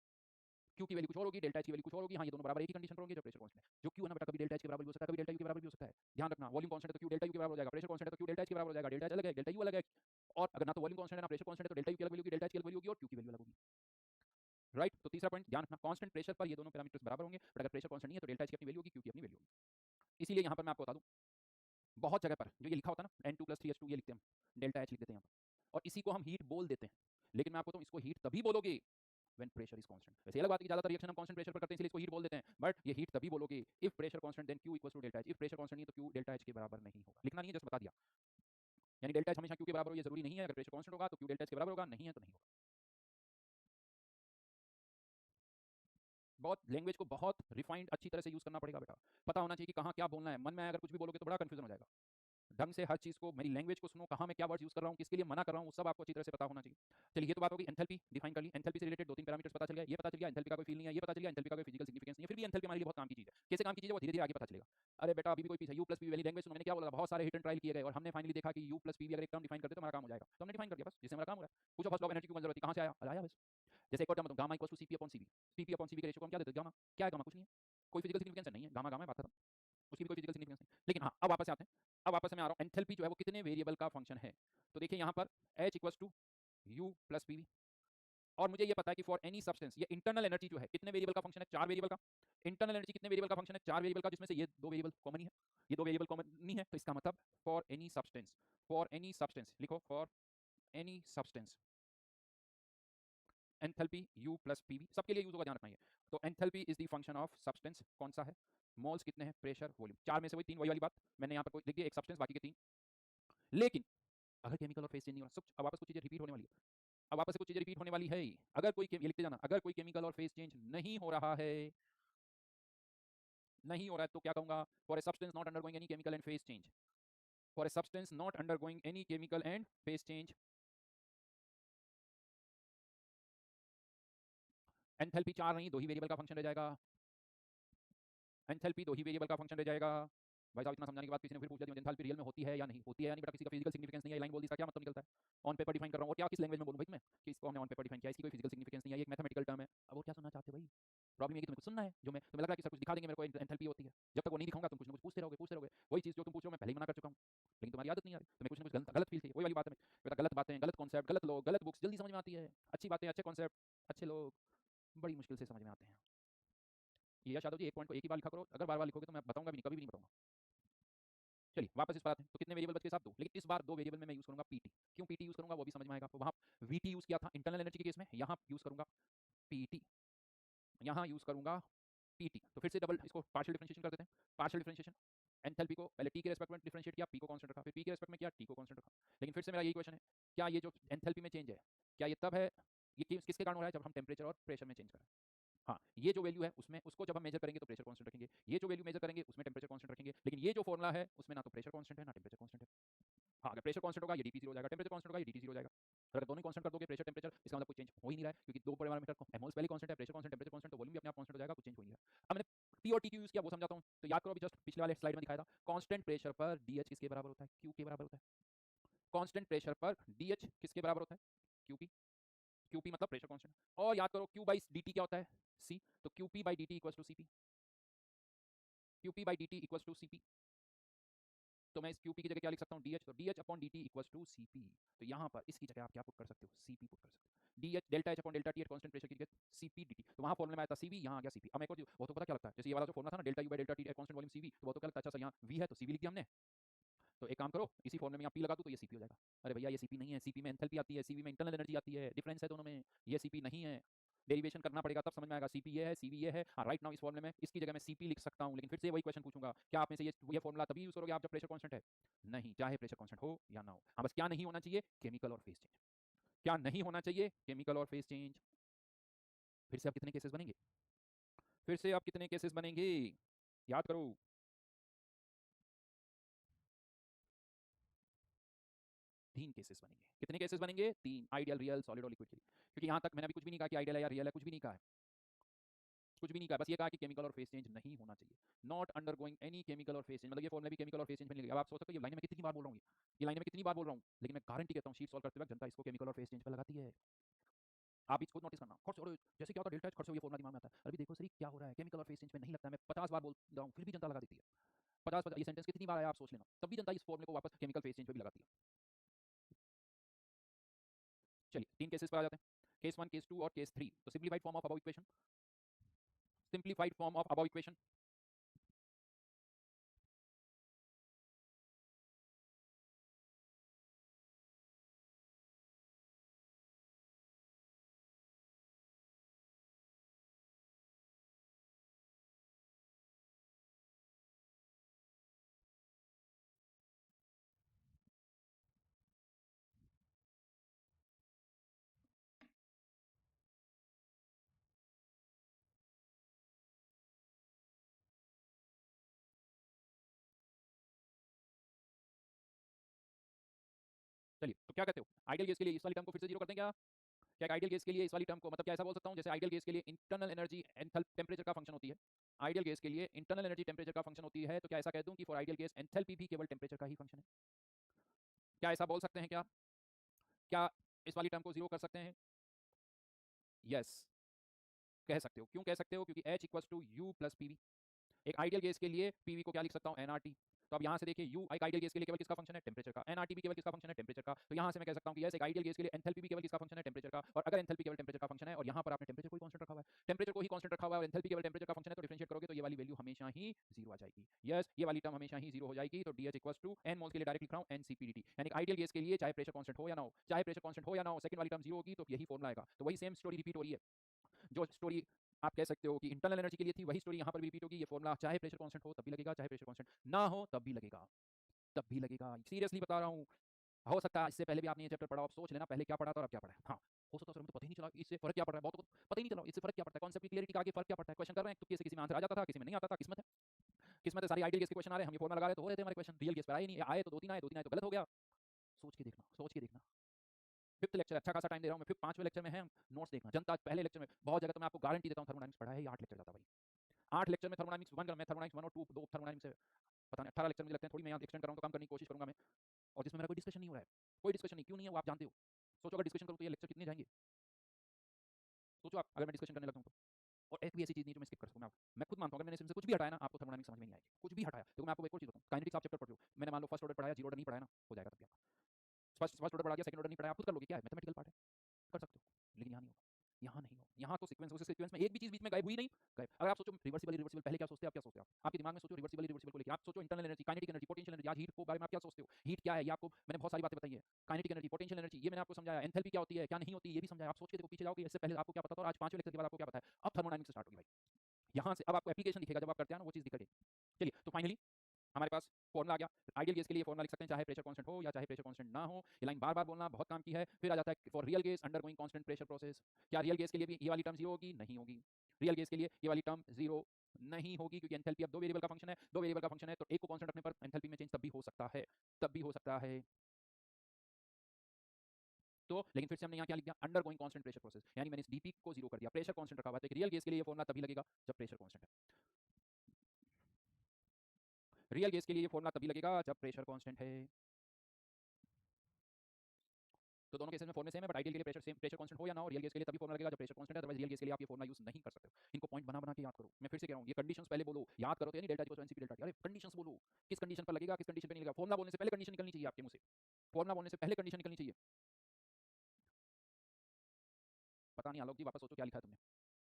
Q की वैल्यू कुछ और होगी, डेल्टा H की वैल्यू कुछ और होगी। हाँ, ये दोनों बराबर एक ही कंडीशन पर होंगे जब प्रेशर कांस्टेंट है। जो Q है ना बेटा, कभी डेल्टा H के बराबर भी हो सकता है, कभी डेल्टा U के बराबर भी हो सकता है। ध्यान रखना, वॉल्यूम कांस्टेंट है तो Q डेल्टा U के बराबर हो जाएगा, प्रेशर कांस्टेंट है तो Q डेल्टा H के बराबर हो जाएगा, डेल्टा H अलग है, डेल्टा U अलग है। और अगर ना तो वॉल्यूम कांस्टेंट है ना प्रेशर कांस्टेंट है तो डेल्टा U की अलग वैल्यू होगी, डेल्टा H की अलग वैल्यू होगी, और Q की वैल्यू अलग होगी। राइट, तो तीसरा पॉइंट ध्यान रखना, कांस्टेंट प्रेशर पर ये दोनों पैरामीटर्स बराबर होंगे, बट अगर प्रेशर कांस्टेंट नहीं है तो डेल्टा H की अपनी वैल्यू होगी, Q की अपनी वैल्यू होगी। इसीलिए यहाँ पर मैं आपको बता दूं, बहुत जगह पर जो ये लिखा होता है ना N2+3H2, ये लिखते हैं हम, डेल्टा H लिख देते हैं यहाँ पर, और इसी को हम हीट बोल देते हैं। लेकिन मैं आपको बताऊं, इसको हीट तभी बोलोगे when pressure is constant। वैसे ये अलग बात है कि ज्यादातर रिएक्शन हम कांस्टेंट प्रेशर पर करते हैं इसलिए इसको हीट बोल देते हैं, बट ये हीट तभी बोलोगे if pressure constant then Q equals to delta H। If pressure constant नहीं तो Q डेल्टा H के बराबर नहीं होगा, लिखना नहीं है, जस्ट बता दिया। यानी डेल्टा H हमेशा Q के बराबर हो ये जरूरी नहीं है, अगर प्रेशर कांस्टेंट होगा तो Q डेल्टा H के बराबर होगा, नहीं है तो नहीं होगा। बहुत लैंग्वेज को बहुत रिफाइंड अच्छी तरह से यूज करना पड़ेगा बेटा, पता होना चाहिए कि कहाँ क्या बोलना है। मन में अगर कुछ भी बोलोगे तो बड़ा कंफ्यूजन हो जाएगा। ढंग से हर चीज़ को, मेरी लैंग्वेज को सुनो, कहाँ मैं क्या वर्ड्स यूज़ कर रहा हूँ, किसके लिए मना कर रहा हूँ, वो सब आपको अच्छी तरह से पता होना चाहिए। चलिए, ये तो बात होगी एंथैल्पी डिफाइन कर ली, एंथैल्पी से रिलेटेड दो तीन पैरामीटर्स पता चल गया, ये पता चल गया एंथैल्पी का कोई फील नहीं है, ये पता चल गया एंथैल्पी का कोई फिजिकल सिग्निफिकेंस नहीं है, फिर भी एंथैल्पी हमारे लिए बहुत काम की चीज़ है। कैसे काम की चीज़ है वो धीरे धीरे आगे पता चलेगा। अरे बेटा अभी भी कोई पीछे यू प्लस पी वाली लैंग्वेज सुनो, मैंने क्या बोला था, बहुत सारे हिट एंड ट्रायल किए गए और हमने फाइनली देखा कि यू प्लस पी अगर एक टर्म डिफाइन करते तो हमारा काम हो जाएगा, तो हमने डिफाइन कर दिया, बस जिससे हमारा काम हो रहा है। पूछो फर्स्ट लॉ ऑफ एनर्जी की जरूरत है, कहाँ से आया, आया बस। जैसे एक और टर्म बताऊं, gamma equals to CP upon CV, CP upon CV के रेशियो को हम क्या देते हैं, गामा। क्या है गामा, कुछ नहीं है, कोई फिजिकल सिग्निफिकेंस नहीं है, गामा गामा है, बात खत्म, उसकी भी कोई फिजिकल सिग्निफिकेंस नहीं। लेकिन हाँ, अब वापस से आते हैं, अब वापस से मैं आ रहा हूँ, एंथैल्पी जो है वो कितने वेरिएबल का फंक्शन है। तो देखिए यहाँ पर H equals to U plus P V, और मुझे ये पता है कि फॉर एनी सब्सटेंस ये इंटरनल एनर्जी जो है कितने वेरिएबल का फंक्शन है, 4 वेरिएबल का। इंटरनल एनर्जी कितने वेरिएबल का फंक्शन है, 4 वेरिएबल का, जिसमें से ये दो वेरिएबल कॉमन ही है, ये दो वेरिएबल कॉमन नहीं है, तो इसका मतलब फॉर एनी सब्सटेंस लिखो, for any substance enthalpy U plus P we, सबके लिए यूज होगा, ध्यान रखना। ये तो enthalpy is the function of substance, कौन सा है, मोल्स कितने हैं, प्रेशर, वॉल्यूम, चार में से वही तीन, वही वाली बात मैंने यहाँ पर कोई लिख दिया, एक सब्सटेंस बाकी के तीन। लेकिन अगर केमिकल और फेस चेंज नहीं हो रहा, अब वापस कुछ चीजें रिपीट होने वाली है, अब वापस से कुछ चीजें रिपीट होने वाली है। अगर कोई, ये लिखते जाना, अगर कोई केमिकल और फेस चेंज नहीं हो रहा है, नहीं हो रहा है, तो क्या कहूंगा, for a substance not undergoing any chemical and face change, for a substance not undergoing any chemical and face change, enthalpy चार नहीं, दो ही वेरिएबल का फंक्शन रह जाएगा, एंथैल्पी दो ही वेरिएबल का फंक्शन रह जाएगा। भाई साहब इतना समझाने के बाद किसी ने फिर पूछ लिया एंथैल्पी रियल में होती है या नहीं होती है, या नहीं बेटा, किसी का फिजिकल सिग्निफिकेंस नहीं है, लाइन बोल दी, इसका क्या मतलब निकलता है, ऑन पेपर डिफाइन कर रहा हूं, और क्या किस लैंग्वेज में बोलूं भाई मैं कि इसको हमने ऑन पेपर डिफाइन किया, इसकी कोई फिजिकल सिग्निफिकेंस नहीं है, ये एक मैथमेटिकल टर्म है। अब वो क्या सुनना चाहते हो भाई, प्रॉब्लम ये कि तुम्हें कुछ सुनना है, जो मैं तुम्हें लग रहा है कि सर कुछ दिखा देंगे मेरे को एंथैल्पी होती है, जब तक वो नहीं दिखाऊंगा तुम कुछ ना कुछ पूछते रहोगे, वही चीज जो तुम पूछ रहे हो मैं पहले ही मना कर चुका हूं, लेकिन तुम्हारी आदत नहीं आ रही, तुम्हें कुछ ना कुछ गलत गलत फील थी, वही वाली बात है बेटा, गलत बातें, गलत कॉन्सेप्ट, गलत लोग, गलत बुक्स जल्दी समझ में आती है, अच्छी बातें, अच्छे कॉन्सेप्ट, अच्छे लोग बड़ी मुश्किल से समझ में आते हैं। ये यश यादव जी, एक पॉइंट को एक ही बार लिखा करो, अगर बार बार लिखोगे तो मैं बताऊंगा भी नहीं, कभी भी नहीं बताऊंगा। चलिए वापस इस पर आते हैं, तो कितने वेरिएबल बच के साथ दो, लेकिन इस बार दो वेरिएबल में मैं यूज करूंगा पीटी। क्यों पीटी यूज करूंगा वो भी समझ में आएगा आपको। वहां वीटी यूज किया था इंटरनल एनर्जी के केस में, यहां यूज करूंगा पीटी, यहां यूज करूंगा पीटी। तो फिर से डबल इसको पार्शियल डिफरेंशिएशन कर देते हैं, पार्शियल डिफरेंशिएशन, एंथैल्पी को पहले टी के रेस्पेक्ट में डिफरेंशिएट किया, पी को कांस्टेंट रखा, फिर पी के रेस्पेक्ट में किया, टी को कांस्टेंट रखा। लेकिन फिर से मेरा यही क्वेश्चन है, क्या ये जो एंथैल्पी में चेंज है, क्या ये तब है, ये किसके कारण हो रहा है, जब हम टेम्परेचर और प्रेशर में चेंज करें। हाँ, ये जो वैल्यू है उसमें, उसको जब हम मेजर करेंगे तो प्रेशर कांस्टेंट रखेंगे, ये जो वैल्यू मेजर करेंगे उसमें टेम्परेचर कांस्टेंट रखेंगे, लेकिन ये जो फॉर्मुला है उसमें ना तो प्रेशर कांस्टेंट है ना टेम्परेचर कांस्टेंट है। हाँ, अगर प्रेशर कांस्टेंट होगा ये डीटी 0 हो जाएगा, टेम्परेचर कांस्टेंट होगा ये डीटी 0 हो जाएगा। अगर दोनों कांस्टेंट कर दोगे प्रेशर टेम्परेचर, इसका मतलब कुछ चेंज हो ही नहीं रहा है, क्योंकि दो पैरामीटर को मोल्स पहले कांस्टेंट है, प्रेशर कांस्टेंट, टेम्परेचर कांस्टेंट, तो वॉल्यूम भी अपने आप कांस्टेंट हो जाएगा, कुछ चेंज हो नहीं रहा है। अब मैंने पी और टी क्यू यूज किया, वो समझाता हूँ। तो याद करो अभी जस्ट पिछले वाले स्लाइड में दिखाया था, कांस्टेंट प्रेशर पर डीएच किसके बराबर होता है, क्यू के बराबर होता है। कांस्टेंट प्रेशर पर डीएच किसके बराबर होता है, क्यूपी, क्यूपी मतलब प्रेशर कांस्टेंट। और याद करो क्यू बाई डी क्या होता है, सी, तो QP by d t equals to CP, QP by d t equals to CP. तो मैं इस QP की जगह क्या लिख सकता हूँ, DH, तो DH upon DT equals to CP। तो यहाँ पर इसकी जगह आप क्या पुट कर सकते हो, CP पुट कर सकते हो। DH delta H upon delta T eight constant pressure की जगह CP DT। तो वहाँ फॉर्मूला में आया था CV, यहाँ आ गया CP। अब मैं एक और चीज़, वो तो पता क्या लगता है, जैसे ये वाला जो फॉर्मूला था ना, delta U by delta T eight constant volume CV, तो वो तो क्या लगता है, अच्छा सर यहाँ V है तो CV लिख दिया हमने। तो एक काम करो, इसी फॉर्मूले में आप P लगा दो तो ये CP हो जाएगा। अरे भैया ये CP नहीं है, CP में एंथैल्पी आती है, CV में इंटरनल एनर्जी आती है, डिफरेंस है दोनों में, ये CP नहीं है। डेरिवेशन करना पड़ेगा तब समझ में आएगा, CP ये है, CV ये है। हाँ राइट नाउ इस फॉर्मूले में इसकी जगह मैं CP लिख सकता हूँ, लेकिन फिर से वही क्वेश्चन पूछूंगा, क्या आप में से ये फॉर्मूला तभी यूज करोगे आप जब प्रेशर कांस्टेंट है? नहीं, चाहे प्रेशर कांस्टेंट हो या ना हो। हाँ बस क्या नहीं होना चाहिए, केमिकल और फेज चेंज। क्या नहीं होना चाहिए, केमिकल और फेज चेंज। फिर से आप कितने केसेस बनेंगे, फिर से आप कितने केसेस बनेंगे, याद करो। 3 केसेस बनेंगे। कितने केसेस बनेंगे, 3। आइडियल, रियल, सॉलिड और लिक्विड के लिए। क्योंकि यहाँ तक मैंने अभी कुछ भी नहीं कहा कि आइडियल है या रियल है, कुछ भी नहीं कहा है, कुछ भी नहीं कहा, बस ये कहा कि केमिकल और फेज चेंज नहीं होना चाहिए। Not under going any chemical और फेज चेंज, मतलब ये फॉर्मूला भी केमिकल और फेज चेंज में नहीं। अब आप सोच सकते हो ये लाइन में कितनी बार बोल रहा हूँ, ये लाइन में कितनी बार बोल रहा हूँ, लेकिन मैं गारंटी कहता हूँ शीट सॉल्व करते वक्त जनता इसको केमिकल और फेज चेंज पे लगाती है। आप इसको नोटिस करना, खर्च और जैसे क्या होता है डेल्टा एच खर्च, ये फॉर्मूला दिमाग में आता है, अभी देखो सर क्या हो रहा है, केमिकल और फेज चेंज में नहीं लगता है, मैं 50 बार बोल रहा हूँ फिर भी जनता लगा देती है। 50 ये सेंटेंस कितनी बार आया आप सोच लेना, तब भी जनता इस फॉर्मूले को वापस केमिकल फेज चेंज पे भी लगाती है। चलिए 3 केसेस पर आ जाते हैं, केस 1, केस 2 और केस 3। तो simplified form of above equation, simplified form of above equation. चलिए तो क्या कहते हो, आइडियल केस के लिए इस वाली टर्म को फिर से जीरो कर दें क्या? क्या आइडियल केस के लिए इस वाली टर्म को, मतलब क्या ऐसा बोल सकता हूँ, जैसे आइडियल केस के लिए इंटरनल एनर्जी एंथैल्पी टेम्परेचर का फंक्शन होती है, आइडियल केस के लिए इंटरनल एनर्जी टेम्परेचर का फंक्शन होती है, तो क्या ऐसा कह दूं कि फॉर आइडियल केस एंथैल्पी भी केवल टेम्परेचर का ही फंक्शन है? क्या ऐसा बोल सकते हैं क्या? क्या इस वाली टर्म को जीरो कर सकते हैं? यस, कह सकते हो। क्यों कह सकते हो, क्योंकि H equals to U plus PV. एक आइडियल केस के लिए पीवी को क्या लिख सकता हूं, एनआरटी। तो अब यहां से देखिए यू एक आइडियल केस के लिए केवल किसका फंक्शन है, टेम्परेचर का, एनआरटी भी केवल किसका फंक्शन है, टेम्परेचर का। तो यहां से मैं कह सकता हूं कि यस एक आइडियल केस के लिए एंथैल्पी भी केवल किसका फंक्शन है, टेम्परेचर का। और अगर एंथैल्पी केवल टेम्परेचर का फंक्शन है और यहां पर आपने टेम्परेचर को ही कांस्टेंट रखा हुआ है, टेम्परेचर को ही कांस्टेंट रखा हुआ है और एंथैल्पी केवल टेम्परेचर का फंक्शन है, तो डिफरेंशिएट करोगे तो ये वाली वैल्यू हमेशा ही जीरो आ जाएगी। यस ये वाली टर्म हमेशा ही जीरो हो जाएगी। तो DH equals to N moles के लिए डायरेक्ट लिख रहा हूं एनसीपीडीटी, यानी आइडियल केस के लिए चाहे प्रेशर कांस्टेंट हो या ना हो, चाहे प्रेशर कांस्टेंट हो या ना हो, सेकंड वाली टर्म जीरो होगी तो यही फॉर्मूला आएगा। तो वही सेम स्टोरी रिपीट हो रही है, जो स्टोरी आप कह सकते हो कि इंटरनल एनर्जी के लिए थी वही स्टोरी यहां पर भी रिपीट होगी। ये फॉर्मूला चाहे प्रेशर कांस्टेंट हो तब भी लगेगा, चाहे प्रेशर कांस्टेंट ना हो तब भी लगेगा, तब भी लगेगा। सीरियसली बता रहा हूं, हो सकता है इससे पहले भी आपने ये चैप्टर पढ़ा, आप सोच लेना पहले क्या पढ़ा था और अब क्या पढ़ा है। हाँ हो सकता है सर मुझे पता ही नहीं चला इससे फर्क क्या पड़ रहा है, बहुत को पता ही नहीं चला इससे फर्क क्या पड़ता है, कॉन्सेप्ट की क्लियरिटी का आगे फर्क क्या पड़ता है। क्वेश्चन कर रहे हैं तो किसी में आंसर आ जाता था, किसी में नहीं आता था, किस्मत है। किस्मत है, सारी आइडियल केस के क्वेश्चन आ रहे हैं, हम ये फॉर्मूला लगा रहे हैं तो हो रहे थे हमारे क्वेश्चन, रियल केस पर आए नहीं, आए तो 2-3 आए, 2-3 आए तो गलत हो गया। सोच के देखना, सोच के देखना। फिफ्थ लेक्चर, अच्छा खासा टाइम दे रहा हूं मैं, फिर 5वें लेक्चर में है, नोट्स देखना। जनता पहले लेक्चर में बहुत जगह तो मैं आपको गारंटी देता हूं थर्मोडायनामिक्स पढ़ा है, ये 8 लेक्चर जाता भाई। 8 लेक्चर में थर्मोडायनामिक्स 1 मैं थर्मोडायनामिक्स 1 और 2 दो थर्मोडायनामिक्स है, पता नहीं 18 लेक्चर मुझे लगते हैं, थोड़ी मैं यहाँ एक्सटेंड कर रहा हूं तो कम करने की कोशिश करूंगा मैं। और जिसमें मेरा कोई डिस्कशन नहीं हो रहा है, कोई डिस्कशन नहीं, क्यों नहीं है वो आप जानते हो। सोचो अगर डिस्कशन करूं तो ये लेक्चर कितने जाएंगे, सोचो आप अगर मैं डिस्कशन करने लगता हूं तो। और एक भी ऐसी चीज नहीं जो मैं स्किप कर सकूं। मैं खुद मानता हूं अगर मैंने इसमें से कुछ भी हटाया ना आपको थर्मोडायनामिक्स समझ में नहीं आएगी, कुछ भी हटाया। देखो मैं आपको एक और चीज बताऊं, काइनेटिक्स आप चैप्टर पढ़ रहे हो, मैंने मान लो फर्स्ट ऑर्डर पढ़ाया, जीरो ऑर्डर नहीं पढ़ाया ना, हो जाएगा तब भी आपका। फर्स्ट फर्स्ट ऑर्डर पढ़ा दिया, सेकंड ऑर्डर नहीं पढ़ाया, आप खुद कर लोगे, क्या है मैथमेटिकल पार्ट है, कर सकते हो। लेकिन यहाँ नहीं होगा, यहाँ नहीं होगा। यहाँ तो सीक्वेंस, उस सीक्वेंस में एक भी चीज बीच में गायब हुई नहीं, गायब। अगर आप सोचो रिवर्सिबल रिवर्सिबल, पहले क्या सोचते हैं आप, क्या सोचते हैं आप, आपके दिमाग में सोचो रिवर्सिबल रिवर्सिबल को लेकर, आप सोचो internal energy, kinetic energy, potential energy, आज हीट को बारे में आप क्या सोचते हो, हीट क्या है ये आपको मैंने बहुत सारी बातें बताई है। काइनेटिक एनर्जी, पोटेंशियल एनर्जी ये मैंने आपको समझाया, एंथैल्पी क्या होती है क्या नहीं होती ये भी समझाया। आप सोच के देखो पीछे जाओगे, इससे पहले आपको क्या पता था और आज 5वें लेक्चर के बाद आपको क्या पता है। अब थर्मोडायनामिक्स स्टार्ट होगी भाई, यहाँ से अब आपको एप्लीकेशन दिखेगा, जब आप करते हैं ना वो चीज दिखेगी। चलिए तो फाइनली हमारे पास फॉर्मूला आ गया। आइडियल केस के लिए फॉर्मूला लिख सकते हैं, चाहे प्रेशर कांस्टेंट हो या चाहे प्रेशर कांस्टेंट ना हो। ये लाइन बार बार बोलना बहुत काम की है। फिर आ जाता है for real case undergoing constant pressure process. क्या रियल केस के लिए भी ये वाली टर्म जीरो होगी, नहीं होगी। रियल केस के लिए ये वाली टर्म जीरो नहीं होगी, क्योंकि एंथैल्पी अब दो वेरिएबल का फंक्शन है, दो वेरिएबल का फंक्शन है तो एक को कांस्टेंट रखने पर एंथैल्पी में चेंज तब भी हो सकता है, तब भी हो सकता है। तो लेकिन फिर से हमने यहाँ क्या लिख दिया, अंडरगोइंग कांस्टेंट प्रेशर प्रोसेस, यानी मैंने इस डीपी को जीरो कर दिया, प्रेशर कांस्टेंट रखा हुआ है। तो एक रियल केस के लिए ये फॉर्मूला तभी लगेगा जब प्रेशर कांस्टेंट है। रियल केस के लिए ये फॉर्मूला तभी लगेगा जब प्रेशर कांस्टेंट है। तो दोनों केसेस में फॉर्मूले सेम है, बट आइडियल के लिए प्रेशर सेम, प्रेशर कांस्टेंट हो या ना हो, रियल केस के लिए तभी फॉर्मूला लगेगा जब प्रेशर कांस्टेंट है, अदरवाइज रियल केस के लिए आप ये फॉर्मूला यूज नहीं कर सकते हो। इनको पॉइंट बना बना के याद करो। मैं फिर से कह रहा हूँ, ये कंडीशंस पहले बोलो, याद करो तो यानी delta equal to NCP delta T. अरे कंडीशंस बोलो, किस कंडीशन पर लगेगा, किस कंडीशन पर नहीं लगेगा। फॉर्मूला बोलने से पहले कंडीशन निकलनी चाहिए आपके मुंह से, फॉर्मूला बोलने से पहले कंडीशन निकलनी चाहिए। पता नहीं आलोक जी, वापस सोचो क्या लिखा है तुमने,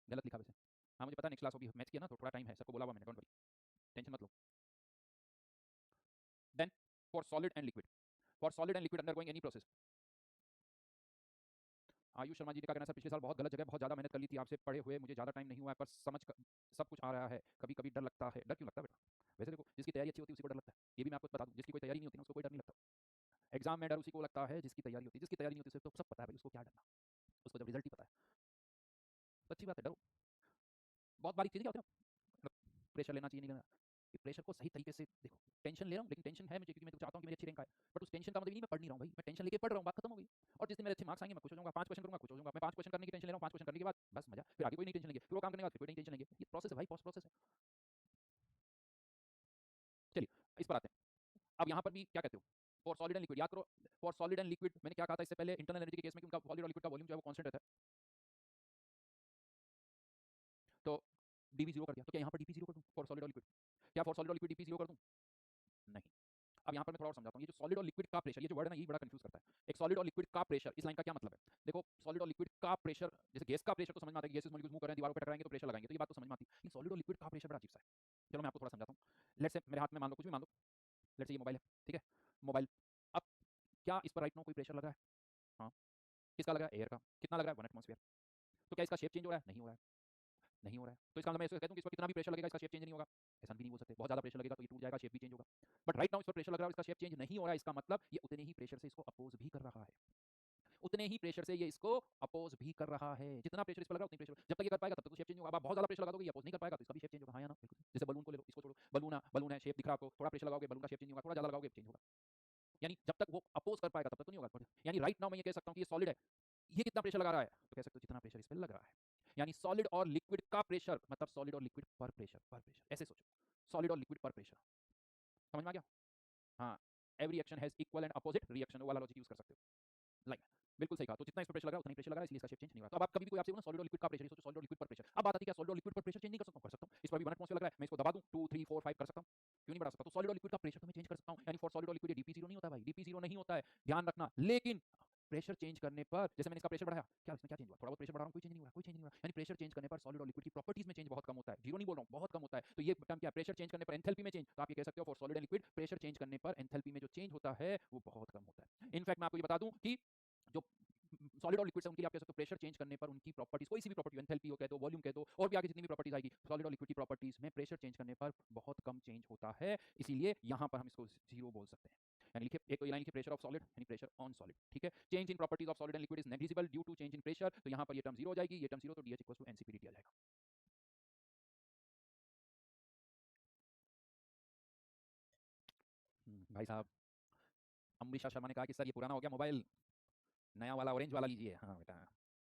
गलत लिखा वैसे। हाँ मुझे पता, नेक्स्ट क्लास होगी, मैच किया ना तो थोड़ा टाइम है, सबको बोला हुआ मैंने, डोंट वरी, टेंशन मत लो। Then for solid and liquid, for solid and liquid undergoing any process. Ayush Sharma ji का कहना है सर पिछले साल बहुत गलत जगह बहुत ज़्यादा मेहनत कर ली थी, आपसे पढ़े हुए मुझे ज़्यादा टाइम नहीं हुआ है, पर सब कुछ आ रहा है, कभी कभी डर लगता है। डर क्यों लगता है बेटा, वैसे देखो जिसकी तैयारी अच्छी होती है उसी को डर लगता है, ये भी मैं आपको बता दूं, जिसकी कोई तैयारी नहीं होती ना उसको कोई डर नहीं लगता। एग्जाम में डर उसी को लगता है जिसकी तैयारी होती है, जिसकी तैयारी नहीं होती उसे तो सब पता है भाई, उसको क्या डरना, उसको जब रिजल्ट ही पता है तो अच्छी बात है, डरो। बहुत बारीक चीज़ें क्या होती है, प्रेशर लेना चाहिए नहीं लेना, कि प्रेशर को सही तरीके से देखो। टेंशन ले रहा हूँ, लेकिन टेंशन है मुझे क्योंकि मैं तो चाहता हूँ कि मेरी अच्छी रैंक आए, बट उस टेंशन का मतलब नहीं मैं पढ़ नहीं रहा हूँ भाई, मैं टेंशन लेके पढ़ रहा हूँ, बात खत्म हो गई। और जिस दिन मेरे अच्छे मार्क्स आएंगे मैं खुश हो जाऊंगा, 5 क्वेश्चन करूंगा खुश हो जाऊंगा, मैं 5 क्वेश्चन करने की टेंशन ले रहा हूँ, 5 क्वेश्चन करने के बाद बस मजा, फिर आगे कोई नहीं टेंशन लेंगे, फिर वो काम करने के बाद फिर कोई नहीं टेंशन लेंगे, ये प्रोसेस है भाई, पोस्ट प्रोसेस है। चलिए इस पर आते हैं। अब यहाँ पर भी क्या कहते हो, फॉर सॉलिड एंड लिक्विड याद करो, फॉर सॉलिड एंड लिक्विड मैंने क्या कहा था इससे पहले, इंटरनल एनर्जी के केस में कि उनका सॉलिड और लिक्विड का वॉल्यूम जो है वो कांस्टेंट रहता है, तो dv जीरो कर दिया, तो क्या यहाँ पर dp जीरो कर दूं फॉर सॉलिड और लिक्विड, क्या फॉर सॉलिड और लिक्विड dp जीरो कर दूं, नहीं। अब यहाँ पर मैं थोड़ा और समझाता हूँ, ये जो सॉलिड और लिक्विड का प्रेशर, ये जो वर्ड है ना, ये बड़ा कंफ्यूज करता है। एक सॉलिड और लिक्विड का प्रेशर, इस लाइन का क्या मतलब है, देखो सॉलिड और लिक्विड का प्रेशर, जैसे गैस का प्रेशर तो समझ में आता है, गैसेस मॉलिक्यूल्स मूव कर रहे हैं, दीवारों पर टकराएंगे तो प्रेशर लगाएंगे, तो ये बात तो समझ में आती है, लेकिन सॉलिड और लिक्विड का प्रेशर बड़ा अजीब सा है। चलो मैं आपको थोड़ा समझाता हूँ। लेट्स से मेरे हाथ में मान लो कुछ भी मान लो, लेट्स से ये मोबाइल है, ठीक है, मोबाइल। अब क्या इस पर राइट नो कोई प्रेशर लग रहा है, हाँ, किसका लग रहा है, एयर का, कितना लग रहा है 1 एटमॉस्फेयर, तो क्या इसका शेप चेंज हो रहा है, नहीं हो रहा है, नहीं हो रहा है, तो इसका मतलब मैं ऐसे कहता हूँ कि इस पर कितना भी प्रेशर लगेगा इसका शेप चेंज नहीं होगा, ऐसा भी नहीं बोल सकते, बहुत ज्यादा प्रेशर लगेगा तो ये टूट जाएगा, शेप भी चेंज होगा। बट राइट नाउ इस पर प्रेशर लग रहा है, इसका शेप चेंज नहीं हो रहा है, इसका मतलब ये उतने ही प्रेशर से इसको अपोज भी कर रहा है, उतने ही प्रेशर से ये इसको अपोज भी कर रहा है, जितना प्रेशर इस पर लग रहा है उतनी प्रेशर, जब तक ये कर पाएगा तब तक तो शेप चेंज होगा। अब आप बहुत ज्यादा प्रेशर लगा दोगे, ये अपोज नहीं कर पाएगा तो इसका भी शेप चेंज होगा, हाँ या ना, बिल्कुल। जैसे बलून को ले लो, इसको छोड़ो, बलून है, शेप दिख रहा है आपको, थोड़ा प्रेशर लगाओगे बलून का शेप चेंज होगा, थोड़ा ज्यादा लगाओगे चेंज होगा, यानी जब तक वो अपोज कर पाएगा तब तक तो नहीं होगा। यानी राइट नाउ मैं ये कह सकता हूँ कि ये सॉलिड है, ये कितना प्रेशर लगा रहा है, तो कह सकते हो जितना प्रेशर इस पर लग रहा है, यानी सॉलिड और लिक्विड का प्रेशर मतलब सॉलिड और लिक्विड पर प्रेशर, ऐसे सोचो, सॉलिड और लिक्विड पर प्रेशर, समझ में आ गया। हाँ, every action has equal and opposite reaction, वो वाला लॉजिक यूज कर सकते हो, लाइक बिल्कुल सही कहा, तो जितना इस पर प्रेशर लग रहा है उतना ही प्रेशर लग रहा है, इसलिए इसका शेप चेंज नहीं हो रहा। तो अब आप कभी भी कोई आपसे बोले सॉलिड और लिक्विड का प्रेशर, सोचो सॉलिड और लिक्विड पर प्रेशर, अब बात आती है क्या सॉलिड और लिक्विड पर प्रेशर चेंज नहीं कर सकता हूँ, कर सकता हूँ, इस पर भी 1 एटमॉस्फेयर लग रहा है, मैं इसको दबा दूं 2 3 4 5 कर सकता हूँ, क्यों नहीं बढ़ा सकता, तो सॉलिड और लिक्विड का प्रेशर तो मैं चेंज कर सकता हूँ, यानी फॉर सॉलिड और लिक्विड डीपी जीरो नहीं होता भाई, डीपी जीरो नहीं होता है, ध्यान रखना। लेकिन प्रेशर चेंज करने पर, जैसे मैंने इसका प्रेशर बढ़ाया, क्या इसमें क्या चेंज हुआ, थोड़ा बहुत प्रेशर बढ़ा रहा हूँ, कोई चेंज नहीं हो रहा, कोई चेंज नहीं हो रहा, यानी प्रेशर चेंज करने पर सॉलिड और लिक्विड की प्रॉपर्टीज में चेंज बहुत कम होता है, जीरो नहीं बोल रहा हूँ, बहुत कम होता है। तो ये टर्म क्या, प्रेशर चेंज करने पर एंथैल्पी में चेंज, तो आप ये कह सकते हो for solid and liquid pressure change करने पर एंथैल्पी में जो चेंज होता है वो बहुत कम होता है। इनफैक्ट मैं आपको ये बता दूं कि जो सॉलिड और लिक्विड से उनके लिए आप कह सकते हो प्रेशर चेंज करने पर उनकी प्रॉपर्टीज, कोई सी भी प्रॉपर्टी, एंथैल्पी हो कह दो, वॉल्यूम कह दो, और भी आगे जितनी भी प्रॉपर्टीज आएगी, सॉलिड और लिक्विड की प्रॉपर्टीज में प्रेशर चेंज करने पर बहुत कम चेंज होता है, इसीलिए यहां पर हम इसको जीरो बोल सकते हैं। यानी लिखिए एक तो ये लाइन लिखिए, प्रेशर ऑफ सॉलिड यानी प्रेशर ऑन सॉलिड, ठीक है, change in properties of solid and liquid is negligible due to change in pressure, तो यहां पर ये टर्म जीरो हो जाएगी, ये टर्म जीरो, तो DH equal to NCP dt आ जाएगा। भाई साहब अमरीशा शर्मा ने कहा कि सर ये पुराना हो गया मोबाइल, नया वाला ऑरेंज वाला लीजिए। हाँ बेटा,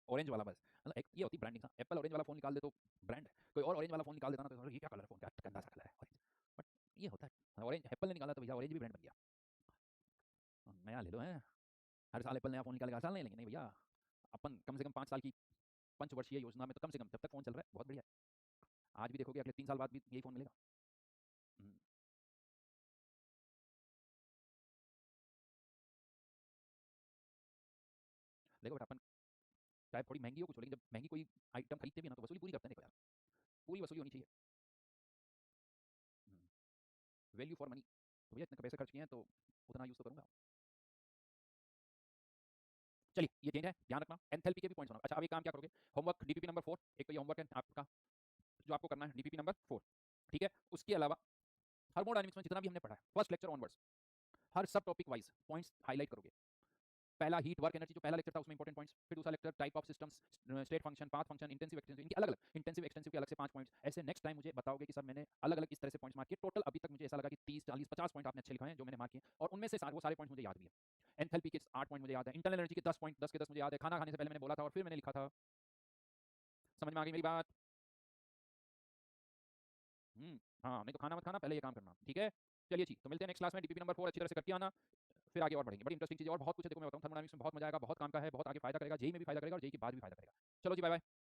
ऑरेंज वाला बस, मतलब एक ये होती ब्रांडिंग, एप्पल ऑरेंज वाला फोन निकाल दे तो ब्रांड है, कोई और ऑरेंज वाला फोन निकाल देता ना तो ये क्या कलर फोन, क्या गंदा सा कलर है ऑरेंज, बट ये होता है ऑरेंज, एप्पल ने निकाला तो भैया ऑरेंज भी ब्रांड बन गया। नया ले लो है, हर साल एप्पल नया फोन निकालेगा, हर साल नहीं लेंगे, नहीं भैया, अपन कम से कम 5 साल की पंचवर्षीय योजना में तो कम से कम जब तक फोन चल रहा है बहुत बढ़िया है, आज भी देखोगे अगले 3 साल बाद भी यही फोन मिलेगा। हम्म, देखो बेटा अपन चाहे थोड़ी महंगी हो कुछ हो, लेकिन जब महंगी कोई आइटम खरीदते भी हैं ना तो वसूली पूरी करते हैं, देखो यार, पूरी वसूली होनी चाहिए। वैल्यू फॉर मनी, तो भैया इतने पैसे खर्च किए हैं तो उतना यूज तो करूंगा। चलिए ये चेंज है, ध्यान रखना, एंथैल्पी के भी पॉइंट्स होना। अच्छा अब एक काम क्या करोगे, होमवर्क डीपीपी नंबर 4, एक तो ये होमवर्क है आपका जो आपको करना है डीपीपी नंबर 4, ठीक है, उसके अलावा थर्मोडायनेमिक्स में जितना भी हमने पढ़ा है फर्स्ट लेक्चर ऑनवर्ड्स, हर सब टॉपिक वाइज पॉइंट्स हाईलाइट करोगे। पहला हीट वर्क एनर्जी जो पहला लेक्चर था उसमें इंपॉर्टेंट पॉइंट्स, फिर दूसरा lecture type of systems, state function, path function, intensive extensive, इनके अलग अलग, इंटेंसिव एक्सटेंसिव के अलग से 5 पॉइंट्स, ऐसे नेक्स्ट टाइम मुझे बताओगे कि सर मैंने अलग अलग इस तरह से पॉइंट्स मार्क किए, टोटल अभी तक मुझे ऐसा लगा कि 30 40 50 पॉइंट आपने अच्छे लिखाए हैं जो मैंने मार्क किए, और उनमें से वो सारे पॉइंट्स मुझे याद भी है। एंथैल्पी के 8 पॉइंट मुझे याद है, इंटरनल एनर्जी के 10 पॉइंट 10 के 10 मुझे याद है, खाना खाने से पहले मैंने बोला था और फिर मैंने लिखा था, समझ में आ गई मेरी बात। हाँ नहीं तो खाना मत खाना, पहले ये काम करना, ठीक है। चलिए जी, तो मिलते हैं नेक्स्ट क्लास में, डीपीपी नंबर 4 अच्छी तरह से करके आना, फिर आगे और बढ़ेंगे। बड़ी इंटरेस्टिंग चीज़ है और बहुत कुछ है, देखो मैं बताऊँ, थर्मोडायनामिक्स में बहुत मजा आएगा, बहुत काम का है, बहुत आगे फायदा करेगा, जेईई में भी फायदा करेगा और जेईई के बाद भी फायदा करेगा। चलो जी, बाय बाय।